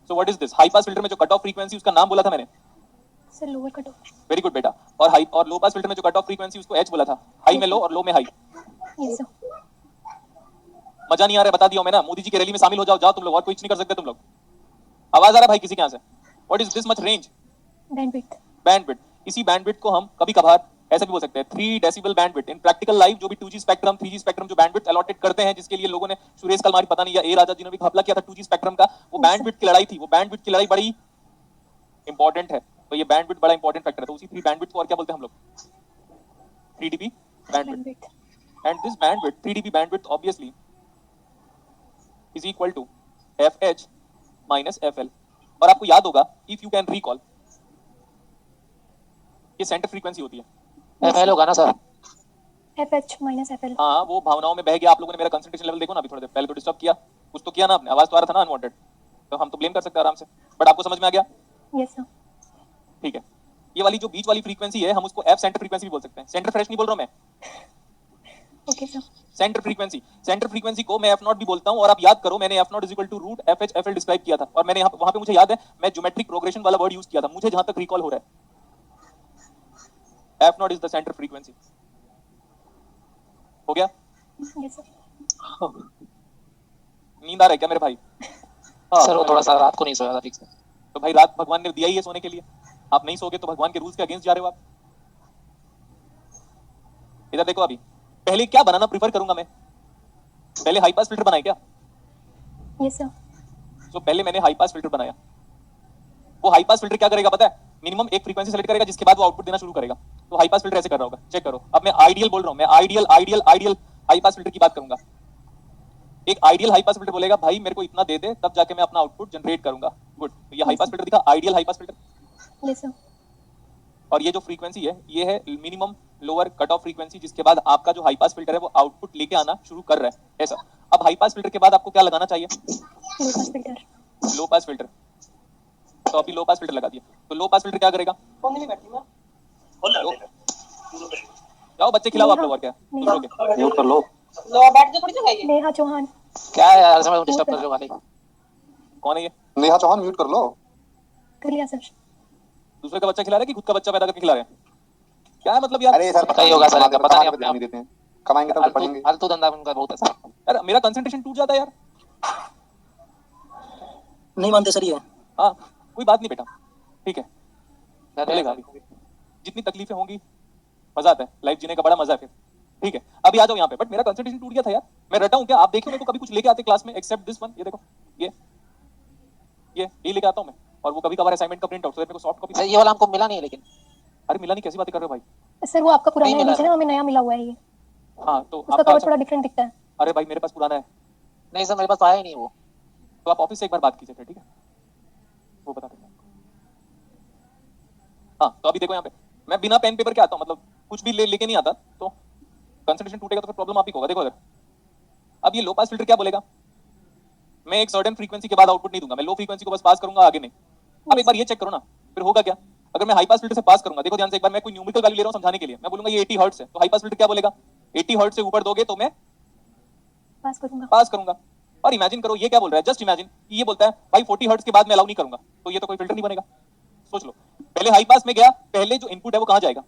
so what is this? High pass filter में जो कट ऑफ फ्रीक्वेंसी, उसका नाम बोला था मैंने, sir lower cut of. Very good बेटा। और हाई और लो पास फिल्टर में जो कट ऑफ फ्रीक्वेंसी, उसको एच बोला था। हाई में लो और लो में हाई। Yes sir. मजा नहीं आ रहा है, बता दिया हूं मैं ना। मोदी जी की रैली में शामिल हो जाओ, जाओ तुम लोग, और कुछ नहीं कर सकते तुम लोग। आवाज आ रहा है भाई किसी के यहाँ से? What is this much range? Bandwidth. Bandwidth. इसी बैंडविड्थ को हम कभी कभार ऐसे भी बोल सकते हैं 3 डेसिबल बैंडविड्थ। इन प्रैक्टिकल लाइफ जो भी 2G स्पेक्ट्रम 3G स्पेक्ट्रम जो बैंडविड्थ अलॉटेड करते हैं, जिसके लिए लोगों ने सुरेश कलमारी पता नहीं या ए राजा जी ने भी घपला किया था 2G स्पेक्ट्रम का, वो बैंडविड्थ की लड़ाई थी। वो बैंडविड्थ की लड़ाई बड़ी इंपॉर्टेंट है। तो ये बैंडविड्थ बड़ा इंपॉर्टेंट फैक्टर है। तो उसी 3 बैंडविड्थ को और क्या बोलते हैं हम लोग? 3 dB bandwidth. And this bandwidth 3 dB bandwidth obviously is equal to FH minus FL। और आपको याद होगा, इफ यू कैन रिकॉल, ये सेंटर फ्रीक्वेंसी होती है। एफएल होगा ना सर? FH minus FL। हाँ, वो भावनाओं में बह गया। आप लोगों ने मेरा कंसंट्रेशन लेवल देखो ना, अभी थोड़ी देर पहले तो डिस्टर्ब किया, कुछ तो किया ना आपने, आवाज तो आ रहा था ना अनवांटेड। तो हम तो ब्लेम कर सकते हैं आराम से, बट आपको समझ में आ गया? Yes sir. ठीक है। ये वाली जो बीच वाली फ्रीक्वेंसी है, हम उसको एफ सेंटर फ्रीक्वेंसी भी बोल सकते हैं। सेंटर फ्रेश नहीं बोल रहा हूं मैं, okay sir. Centre frequency. Centre frequency को मैं एफ नॉट भी बोलता हूं। और आप याद करो, मैंने F naught is equal to root F H F L describe किया था, और मैंने वहां पे मुझे याद है मैं ज्योमेट्रिक प्रोग्रेशन वाला वर्ड यूज किया था, मुझे जहां तक रिकॉल हो रहा है। F naught is the centre frequency. हो गया? Yes sir. नींद आ रहा है क्या मेरे भाई? हाँ, सर वो थोड़ा सा रात को नहीं सोया था ठीक से। तो भाई रात भगवान ने दिया ही है सोने के लिए, आप नहीं सोगे तो भगवान के रूल्स के अगेंस्ट जा रहे हो आप। इधर देखो, अभी पहले क्या बनाना प्रीफर करूंगा मैं? पहले हाई पास फिल्टर बनाए क्या? Yes sir. तो पहले मैंने हाई पास फिल्टर बनाया। वो हाई पास फिल्टर क्या करेगा पता है? मिनिमम एक फ्रीक्वेंसी सेलेक्ट करेगा, जिसके बाद वो आउटपुट देना शुरू करेगा। तो हाई पास फिल्टर ऐसे कर रहा होगा, चेक करो। अब मैं आइडियल बोल रहा हूं, मैं ideal ideal ideal high pass filter की बात करूंगा। एक आइडियल हाई पास फिल्टर बोलेगा भाई मेरे को इतना दे दे, तब जाके मैं अपना आउटपुट जनरेट करूंगा। गुड। तो ये हाई पास फिल्टर दिखा, ideal high pass filter. Yes sir. और ये जो फ्रीक्वेंसी है, ये है minimum lower cut off frequency, जिसके बाद आपका जो हाई पास फिल्टर है वो आउटपुट लेके आना शुरू कर रहा है, ऐसा। अब हाई पास फिल्टर के बाद आपको क्या लगाना चाहिए? लो पास फिल्टर। लो पास फिल्टर। तो अभी लो पास फिल्टर लगा दिया, तो लो पास फिल्टर क्या करेगा? जाओ बच्चे खिलाओ आप लोग, और क्या दूसरों के। म्यूट कर लो। नेहा चौहान। क्या है यार, समय डिस्टर्ब कर रहे हो वाले। कौन है ये? नेहा चौहान म्यूट कर लो। कर लिया सर। दूसरे का बच्चा खिला रहा है कि खुद का बच्चा पैदा करके खिला रहे हैं? क्या है मतलब यार? अरे सर पता ही होगा सर, इनका पता नहीं अपने ध्यान नहीं देते हैं, कमाएंगे तब तो पढ़ेंगे। फालतू धंधा उनका बहुत है सर। यार मेरा कंसंट्रेशन टूट जाता है यार। नहीं मानते सर ये। हाँ, कोई बात नहीं बेटा, ठीक है, धन्यवाद चलेगा सर। अभी। जितनी तकलीफें होंगी, मजा आता है, लाइफ जीने का बड़ा मजा है फिर। ठीक है, अभी आ जाओ यहाँ पे। बट मेरा कंसंट्रेशन टूट गया था यार, मैं रटा हूँ क्या? आप देखियो मेरे को कभी कुछ लेके आते क्लास में, एक्सेप्ट दिस वन। ये देखो, ये लेके आता हूँ मैं, और वो कभी कभार असाइनमेंट का प्रिंट आउट, मेरे को सॉफ्ट सर कॉपी। ये वाला हमको मिला नहीं है लेकिन। अरे मिला नहीं, कैसी बातें कर रहे हो भाई? सर वो आपका पुराना नहीं मिला एडिशन है, हमें नया मिला हुआ है ये। हाँ तो उसका आपका कवर थोड़ा डिफरेंट दिखता है। अरे भाई मेरे पास पुराना है, नहीं सर मेरे पास तो आया ही नहीं वो। तो आप ऑफिस से एक बार बात कीजिए फिर, ठीक है? वो बता देंगे। हाँ तो अभी देखो यहाँ पे, मैं बिना पेन पेपर के आता हूँ, मतलब कुछ भी लेके नहीं आता, तो कंसंट्रेशन टूटेगा तो फिर प्रॉब्लम आप ही को होगा। देखो इधर, अब ये लो पास फिल्टर क्या बोलेगा? मैं एक सर्टेन फ्रीक्वेंसी के बाद आउटपुट नहीं दूंगा, मैं लो फ्रीक्वेंसी को बस पास करूंगा, आगे नहीं। अब एक बार ये चेक करो ना, फिर होगा क्या? अगर मैं हाई पास फिल्टर से पास करूंगा, देखो ध्यान से एक बार, मैं कोई न्यूमेरिकल वैल्यू ले रहा हूं समझाने के लिए, मैं बोलूंगा ये 80 हर्ट्ज है, तो हाई पास फिल्टर क्या बोलेगा? 80 हर्ट्ज से ऊपर दोगे तो मैं पास करूंगा। और इमेजिन करो ये क्या बोल रहा है, जस्ट इमेजिन, ये बोलता है भाई 40 हर्ट्ज के बाद मैं अलाउ नहीं करूंगा, तो ये तो कोई फिल्टर नहीं बनेगा। सोच लो, पहले हाई पास में गया, पहले जो इनपुट है वो कहां जाएगा?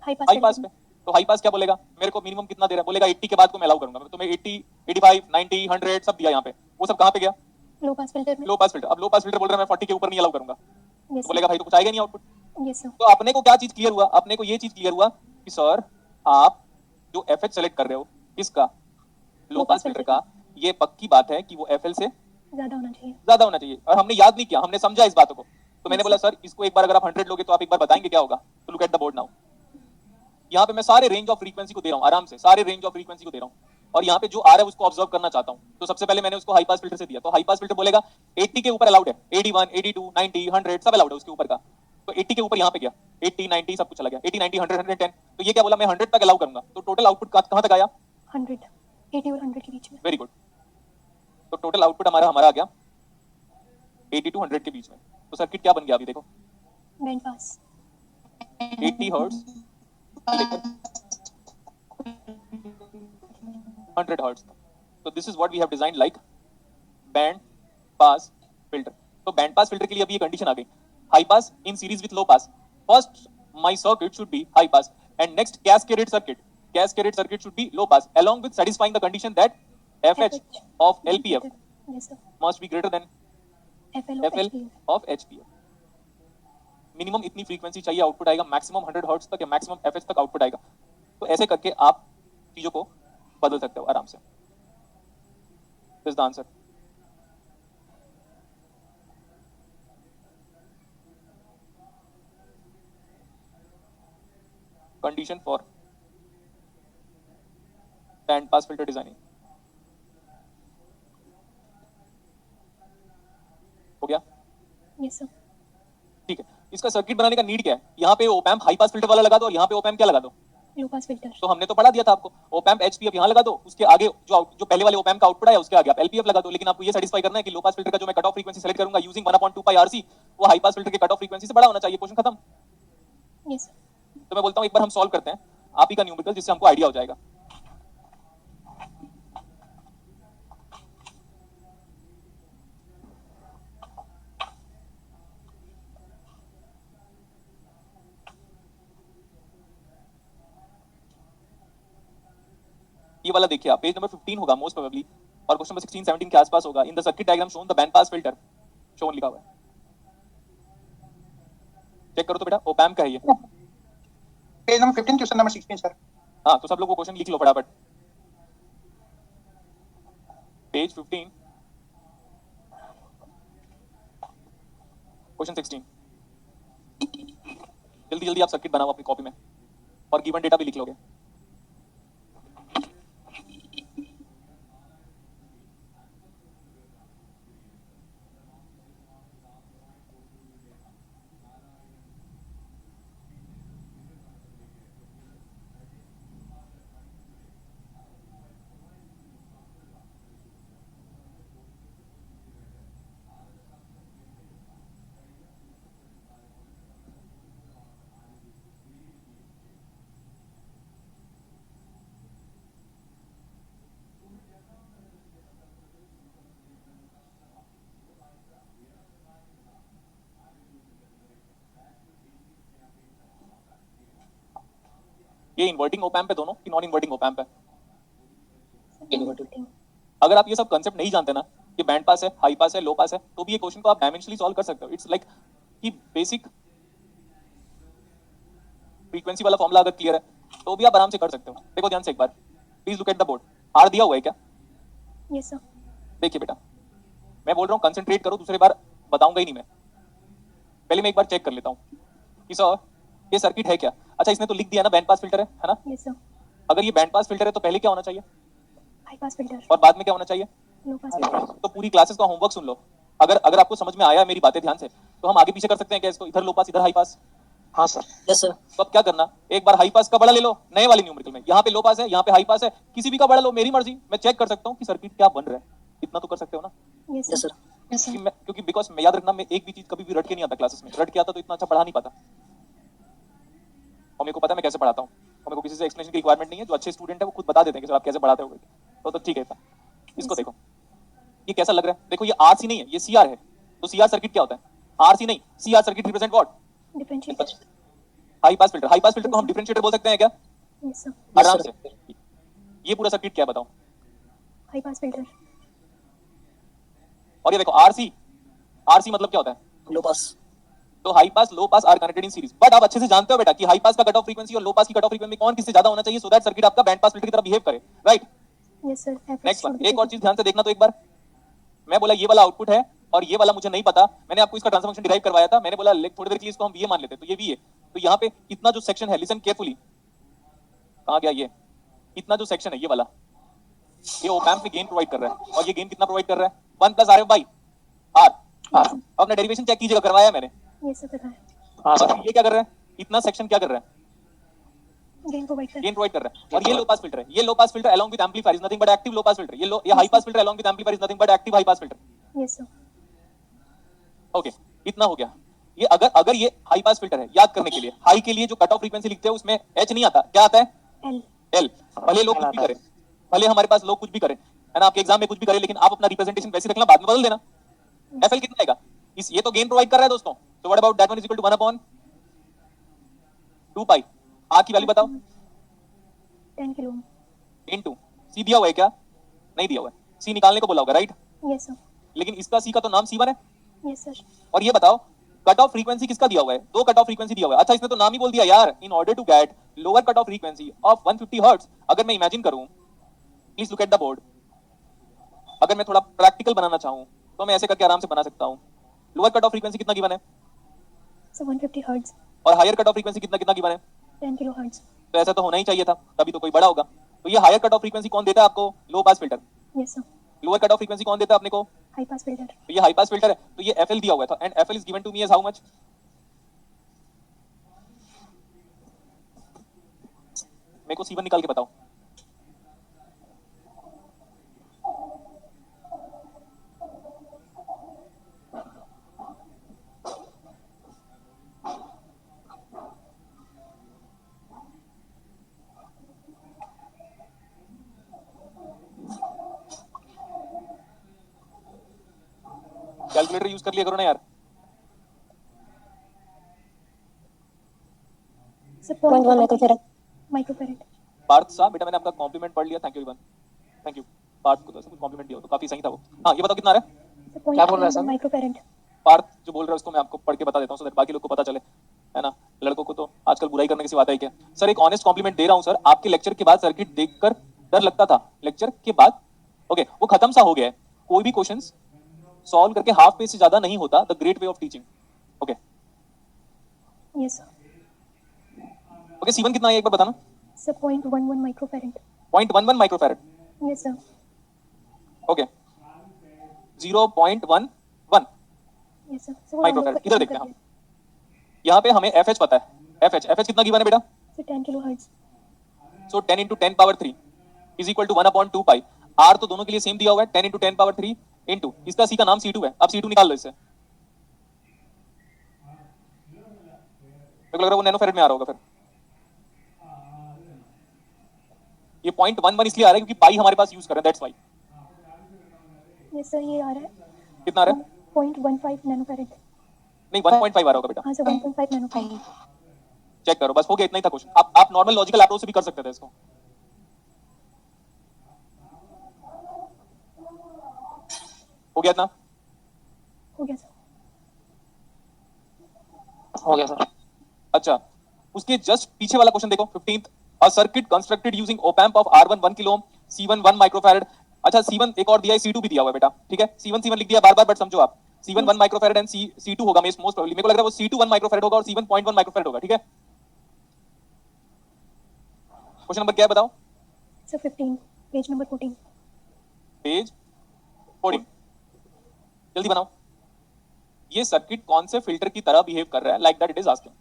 हाई पास पे। तो हाई पास क्या बोलेगा? मेरे को मिनिमम कितना दे रहा है? बोलेगा 80 के बाद को मैं अलाउ करूंगा। तो मैं 80, 85, 90, 100 सब दिया यहाँ पे, वो सब कहां पे गया? लो पास फिल्टर में। लो पास फिल्टर। अब लो पास फिल्टर बोल रहा है मैं 40 के ऊपर नहीं अलाउ करूंगा, तो बोलेगा भाई तो कुछ आएगा नहीं आउटपुट। Yes sir. तो अपने को क्या चीज क्लियर हुआ? अपने को ये चीज क्लियर हुआ कि सर आप जो एफएच सेलेक्ट कर रहे हो, किसका? लो पास फिल्टर का, ये पक्की बात है कि वो एफएल से ज्यादा होना चाहिए। और हमने याद नहीं किया, हमने समझा इस बातों को। तो मैंने बोला सर इसको एक बार अगर आप 100 लोगे तो आप एक बार बताएंगे क्या होगा? तो look at the board now, यहाँ पे मैं सारे रेंज ऑफ फ्रीक्वेंसी को दे रहा हूँ, आराम से सारे रेंज ऑफ फ्रीक्वेंसी को दे रहा हूँ, और यहाँ पे जो आ रहा है उसको ऑब्जर्व करना चाहता हूँ। तो सबसे पहले मैंने उसको हाई पास फिल्टर से दिया, तो हाई पास फिल्टर बोलेगा 80 के ऊपर अलाउड है, 81, 82, 90, 100 सब अलाउड है उसके ऊपर का। तो 80 के ऊपर यहाँ पे गया, 80, 90 सब कुछ चला गया, 80, 90, 100, 110। तो ये क्या बोला? मैं 100 तक अलाउ करूंगा। तो टोटल आउटपुट कहाँ तक आया? 100, 80 और 100 के बीच में। Very good. तो टोटल आउटपुट हमारा आ गया 80 to 100 के बीच में। तो सर्किट क्या बन गया अभी देखो, बैंड पास 80 हर्ट्ज लेकर 100 हर्ट्ज। तो this is what we have designed like band pass filter. तो बैंड पास फिल्टर के लिए अभी ये कंडीशन आ गई, high pass in series with low pass. First my circuit should be high pass and next cascaded circuit should be low pass along with satisfying the condition that FH of LPF yes sir. must be greater than FL FL of HPF। Minimum इतनी फ्रीक्वेंसी चाहिए, आउटपुट आएगा मैक्सिमम 100 हर्ट्ज तक या मैक्सिमम FH तक आउटपुट आएगा। तो ऐसे करके आप चीजों को बदल सकते हो आराम से। This is the answer. Condition for band pass filter designing हो गया? Yes sir. ठीक है, इसका सर्किट बनाने का नीड क्या है? यहाँ पे ओपैम्प हाई पास फिल्टर वाला लगा दो और यहाँ पे ओपैम्प क्या लगा दो? लो पास फिल्टर, तो हमने तो पढ़ा दिया था आपको, ओप एम्प एचपी अब यहाँ लगा दो, उसके आगे जो पहले वाले ओप एम्प का आउटपुट आया उसके आगे आप एलपीएफ लगा दो। लेकिन आपको ये सेटिस्फाई करना है कि लो पास फिल्टर का जो मैं कट ऑफ फ्रीक्वेंसी सेलेक्ट करूंगा यूजिंग 1/2 पाई आरसी, वो हाई पास फिल्टर के कट ऑफ फ्रीक्वेंसी से बड़ा होना चाहिए। क्वेश्चन खत्म। यस सर, तो मैं बोलता हूँ एक बार हम सॉल्व करते हैं आप ही का न्यूमेरिकल, जिससे हमको आइडिया हो जाएगा। ये वाला देखिए आप, पेज नंबर 15 होगा मोस्ट प्रोबेबली, और क्वेश्चन नंबर 16 17 के आसपास होगा। In the circuit diagram shown the band pass filter shown लिखा हुआ है। चेक करो तो बेटा, ओप एम्प का है ये। Page number 15 question number 16 sir. हाँ तो सब लोग वो क्वेश्चन लिख लो फटाफट। Page 15 question 16। जल्दी जल्दी आप सर्किट बनाओ अपनी कॉपी में और गिवन डेटा भी लिख लोगे। ये इन्वर्टिंग ओप एम्प है दोनों कि नॉन इन्वर्टिंग ओप एम्प है? इन्वर्टिंग, अगर आप ये सब कंसेप्ट नहीं जानते ना, कि बैंड पास है, हाई पास है, लो पास है, तो भी ये क्वेश्चन को आप डायमेंशनली सॉल्व कर सकते हो। इट्स लाइक कि बेसिक फ्रीक्वेंसी वाला फॉर्मूला अगर क्लियर है तो भी आप आराम से कर सकते हो। देखो ध्यान से एक बार, please look at the board. R दिया हुआ है क्या? यस सर, देखिए बेटा, मैं बोल रहा हूँ कंसंट्रेट करो, दूसरी बार बताऊंगा ही नहीं मैं। पहले मैं एक बार चेक कर लेता हूँ कि सर ये सर्किट है क्या। अच्छा इसने तो लिख दिया ना बैंड पास फिल्टर है ना? यस सर, अगर ये बैंड पास फिल्टर है तो पहले क्या होना चाहिए हाई पास फिल्टर, और बाद में क्या होना चाहिए? लो पास फिल्टर, तो पूरी क्लासेस का होमवर्क सुन लो। अगर अगर आपको समझ में आया मेरी बातें ध्यान से, तो हम आगे पीछे कर सकते हैं क्या इसको, इधर लो पास इधर हाई पास। हाँ सर। Yes sir. तो अब क्या करना, एक बार हाई पास का बड़ा ले लो नए वाले न्यूमेरिकल में, यहाँ पे लो पास है यहाँ पे हाई पास है, किसी भी का बड़ा लो, मेरी मर्जी। मैं चेक कर सकता हूँ कि सर्किट क्या बन रहा है। इतना तो कर सकते हो ना? Yes yes sir, sir. Yes sir, क्योंकि बिकॉज मैं याद रखना, मैं एक भी चीज कभी भी रट के नहीं आता क्लासेस में। रट के आता तो इतना अच्छा पढ़ा नहीं पाता, और मेरे को पता है मैं कैसे पढ़ाता हूँ, और मेरे को किसी से एक्सप्लेनेशन की रिक्वायरमेंट नहीं है। जो अच्छे स्टूडेंट है वो खुद बता देते हैं कि सर आप कैसे पढ़ाते हो। तो ठीक है था। इसको देखो, ये कैसा लग रहा है? देखो ये आरसी नहीं है, ये सीआर है। तो सीआर सर्किट क्या होता है? आरसी नहीं, CR circuit represent what? Differentiator, high pass filter. High pass filter को हम डिफरेंशिएटर बोल सकते हैं क्या? यस सर, आराम से। ये पूरा सर्किट क्या है बताओ? हाई पास फिल्टर, और ये देखो आरसी, आरसी मतलब क्या होता है? Low pass. तो high pass low pass are connected in series. But आप अच्छे से जानते हो बेटा कि हाई पास का कट ऑफ फ्रीक्वेंसी और लो पास की कट ऑफ फ्रीक्वेंसी कौन किससे ज्यादा होना चाहिए, सो दैट सर्किट आपका बैंड पास फिल्टर की तरह बिहेव करे, right? Yes sir. Next one, एक और चीज ध्यान से देखना तो एक बार। मैं बोला ये वाला आउटपुट है और ये वाला मुझे नहीं पता, मैंने आपको इसका ट्रांसफर फंक्शन डिराइव करवाया था। मैंने बोला थोड़ी देर के लिए इसको हम वीए मान लेते हैं, तो ये वी है। तो यहाँ पे इतना जो सेक्शन है, लिसन केयरफुली, कहाँ गया ये? इतना जो सेक्शन है ये वाला, ये ओप एम्प में गेन प्रोवाइड कर रहा है। और ये गेन कितना प्रोवाइड कर रहा है? 1 प्लस आर बाई आर। अपना डेरिवेशन चेक कीजिएगा, करवाया मैंने। यस सर, पता है, हाँ सर। ये क्या कर रहा है? इतना सेक्शन क्या कर रहा है? गेन प्रोवाइड कर, गेन प्रोवाइड कर रहा है। और ये लो पास फिल्टर है। ये low pass filter along with amplifier is nothing but active low pass filter. ये high pass filter along with amplifier is nothing but active high pass filter. Yes sir, okay, इतना हो गया। ये अगर अगर ये हाई पास फिल्टर है, याद करने के लिए, हाई के लिए जो कट ऑफ फ्रीक्वेंसी लिखते हैं उसमें एच नहीं आता, क्या आता है? L, L. भले लोग कुछ भी करें, भले हमारे पास लोग कुछ भी करें, है ना, आपके एग्जाम में कुछ भी करें, लेकिन आप अपना रिप्रेजेंटेशन वैसे रखना, बाद में बदल देना। एफएल कितना आएगा? इस ये तो गेन प्रोवाइड कर रहा है दोस्तों। तो what about that one is equal to 1/2 pi. R की वैल्यू बताओ 10 किलो, इनटू सी दिया हुआ है क्या? नहीं दिया हुआ है। सी निकालने को बोला होगा, राइट? यस सर, लेकिन इसका सी का तो नाम C1 है। यस सर, और ये बताओ कट ऑफ फ्रीक्वेंसी किसका दिया हुआ है? 2 कट ऑफ फ्रीक्वेंसी दिया हुआ है। अच्छा इसने तो नाम ही बोल दिया यार, in order to get lower cut off frequency of 150 hertz. अगर मैं इमेजिन करूं, please look at the board, अगर मैं थोड़ा प्रैक्टिकल बनाना चाहूं तो मैं ऐसे करके आराम से बना सकता हूं। लोअर कट ऑफ फ्रीक्वेंसी कितना गिवन है? सर 150 हर्ट्ज, और हायर कट ऑफ फ्रीक्वेंसी कितना कितना गिवन है? 10 किलो हर्ट्ज, तो ऐसा तो होना ही चाहिए था, तभी तो कोई बड़ा होगा। तो ये हायर कट ऑफ फ्रीक्वेंसी कौन देता है आपको? Low pass filter. Yes sir, lower cut off frequency कौन देता है अपने को? हाई पास फिल्टर, तो ये हाई पास फिल्टर है। तो ये एफएल दिया हुआ था, and FL is given to me as how much? मेरे को C1 निकाल के बताओ। कैलकुलेटर यूज कर लिया करो ना यार। Sir 0.1 microfarad. पार्थ साहब बेटा मैंने आपका कॉम्प्लीमेंट पढ़ लिया, thank you everyone, thank you. Parth को तो ऐसा कुछ कॉम्प्लीमेंट दिया हो तो काफी सही था वो। हाँ ये बताओ कितना आ रहा है? सर क्या बोल रहा है 0.1 सर? माइक्रोफैरड। पार्थ जो बोल रहा है उसको मैं आपको पढ़ के बता देता हूँ, सो दैट बाकी लोग को पता चले, है ना। लड़कों को तो आजकल बुराई करने की सिवा आता है क्या। सर एक ऑनेस्ट कॉम्प्लीमेंट दे रहा हूँ सर, आपके लेक्चर के बाद सर्किट देखकर डर लगता था, लेक्चर के बाद ओके वो खत्म सा हो गया है। कोई भी क्वेश्चंस सॉल्व करके हाफ पेज से ज्यादा नहीं होता, the great way of teaching. Okay yes sir. Okay C1 कितना है एक बार बताना। Sir 0.11 microfarad. 0.11 microfarad. Yes sir. Okay 0.11 yes sir. Sir वो माइक्रोफैरड। हमने इधर देखते हैं हम, यहाँ पे हमें FH पता है। FH कितना गिवन है बेटा? Sir 10 kilohertz. So 10 into 10 power 3 is equal to 1/2 pi. R तो दोनों के लिए सेम दिया हुआ है, 10 into 10 power 3 इंटू इसका C का नाम C2 है। अब C2 निकाल लो इससे, मेरे को लग रहा है वो नैनोफैरड में आ रहा होगा। फिर ये 0.11 इसलिए आ रहा है क्योंकि पाई हमारे पास यूज कर रहे हैं, दैट्स व्हाई। यस सर ये आ रहा है कितना आ रहा है? 0.15 नैनोफैरड। नहीं 1.5 आ रहा होगा बेटा, हाँ सर 1.5 नैनोफैरड। चेक करो बस, हो गया, इतना ही था क्वेश्चन। आप नॉर्मल लॉजिकल अप्रोच से भी कर सकते थे इसको। हो गया इतना? हो गया सर। हो गया सर। अच्छा उसके जस्ट पीछे वाला क्वेश्चन देखो 15th, a circuit constructed using op amp of R1 1 kilo ohm, C1 1 microfarad. अच्छा C1 एक और दिया है, C2 भी दिया हुआ है बेटा, ठीक है। C1 लिख दिया बार बार, बट समझो आप C1 1 माइक्रोफैरड एंड C2 होगा मोस्ट प्रोबेबली। मेरे को लग रहा है वो C2 1 माइक्रोफैरड होगा और C1 0.1 माइक्रोफैरड होगा, ठीक है। क्वेश्चन नंबर क्या है बताओ? Sir 15 page number 14। पेज 14 जल्दी बनाओ। ये सर्किट कौन से फिल्टर की तरह बिहेव कर रहा है, like that it is asking.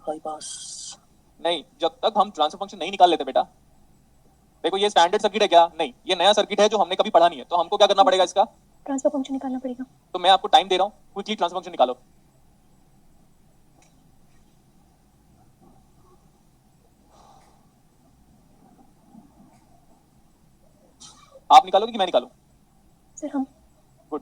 High pass. नहीं, जब तक हम ट्रांसफर फंक्शन नहीं निकाल लेते बेटा। देखो ये स्टैंडर्ड सर्किट है क्या? नहीं, ये नया सर्किट है जो हमने कभी पढ़ा नहीं है, तो हमको क्या करना पड़ेगा इसका? ट्रांसफर फंक्शन निकालना पड़ेगा। तो मैं आपको टाइम दे रहा हूं, क्विकली ट्रांसफर फंक्शन निकालो। आप निकालोगे कि मैं निकालूं? सर हम। गुड।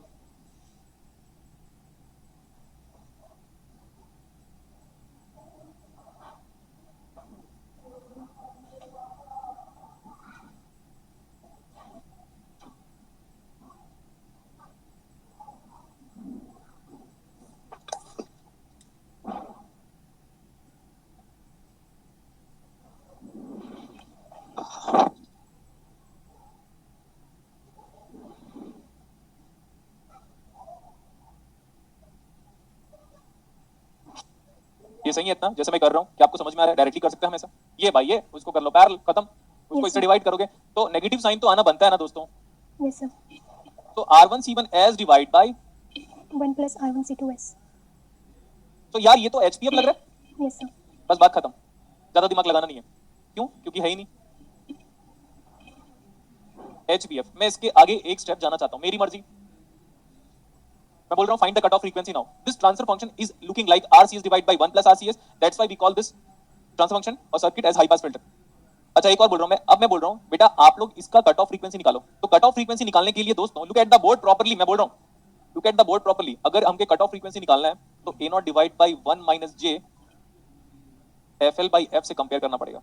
ये सही है इतना जैसे मैं कर रहा हूँ? क्या आपको समझ में आ रहा है? डायरेक्टली कर सकते हैं हम ऐसा। ये भाई ये उसको कर लो पैरेलल, खत्म। उसको Yes, इससे sir. डिवाइड करोगे तो नेगेटिव साइन तो आना बनता है ना दोस्तों। Yes sir. तो R1C1 as divide by 1 + R1C2S। तो यार ये तो HPF लग रहा है। Yes sir. बस बात खत्म, ज्यादा दिमाग लगाना नहीं है। क्यों? क्योंकि है ही नहीं HPF। मैं इसके आगे एक स्टेप जाना चाहता हूं, मेरी मर्जी। मैं बोल रहा हूं find the cut off frequency now. This transfer function is looking like RCS divide by 1 + RCS, that's why we call this transfer function और circuit as high pass filter. अच्छा एक और बोल रहा हूं मैं, अब मैं बोल रहा हूं बेटा आप लोग इसका कट ऑफ फ्रीक्वेंसी निकालो। तो कट ऑफ फ्रीक्वेंसी निकालने के लिए दोस्तों look at the board properly. मैं बोल रहा हूं look at the board properly. अगर हमके कट ऑफ फ्रीक्वेंसी निकालना है तो A0 divide by 1 - j FL/f से कंपेयर करना पड़ेगा।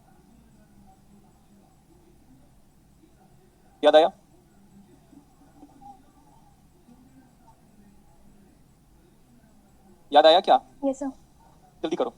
याद आया? याद आया क्या? Yes sir. जल्दी करो।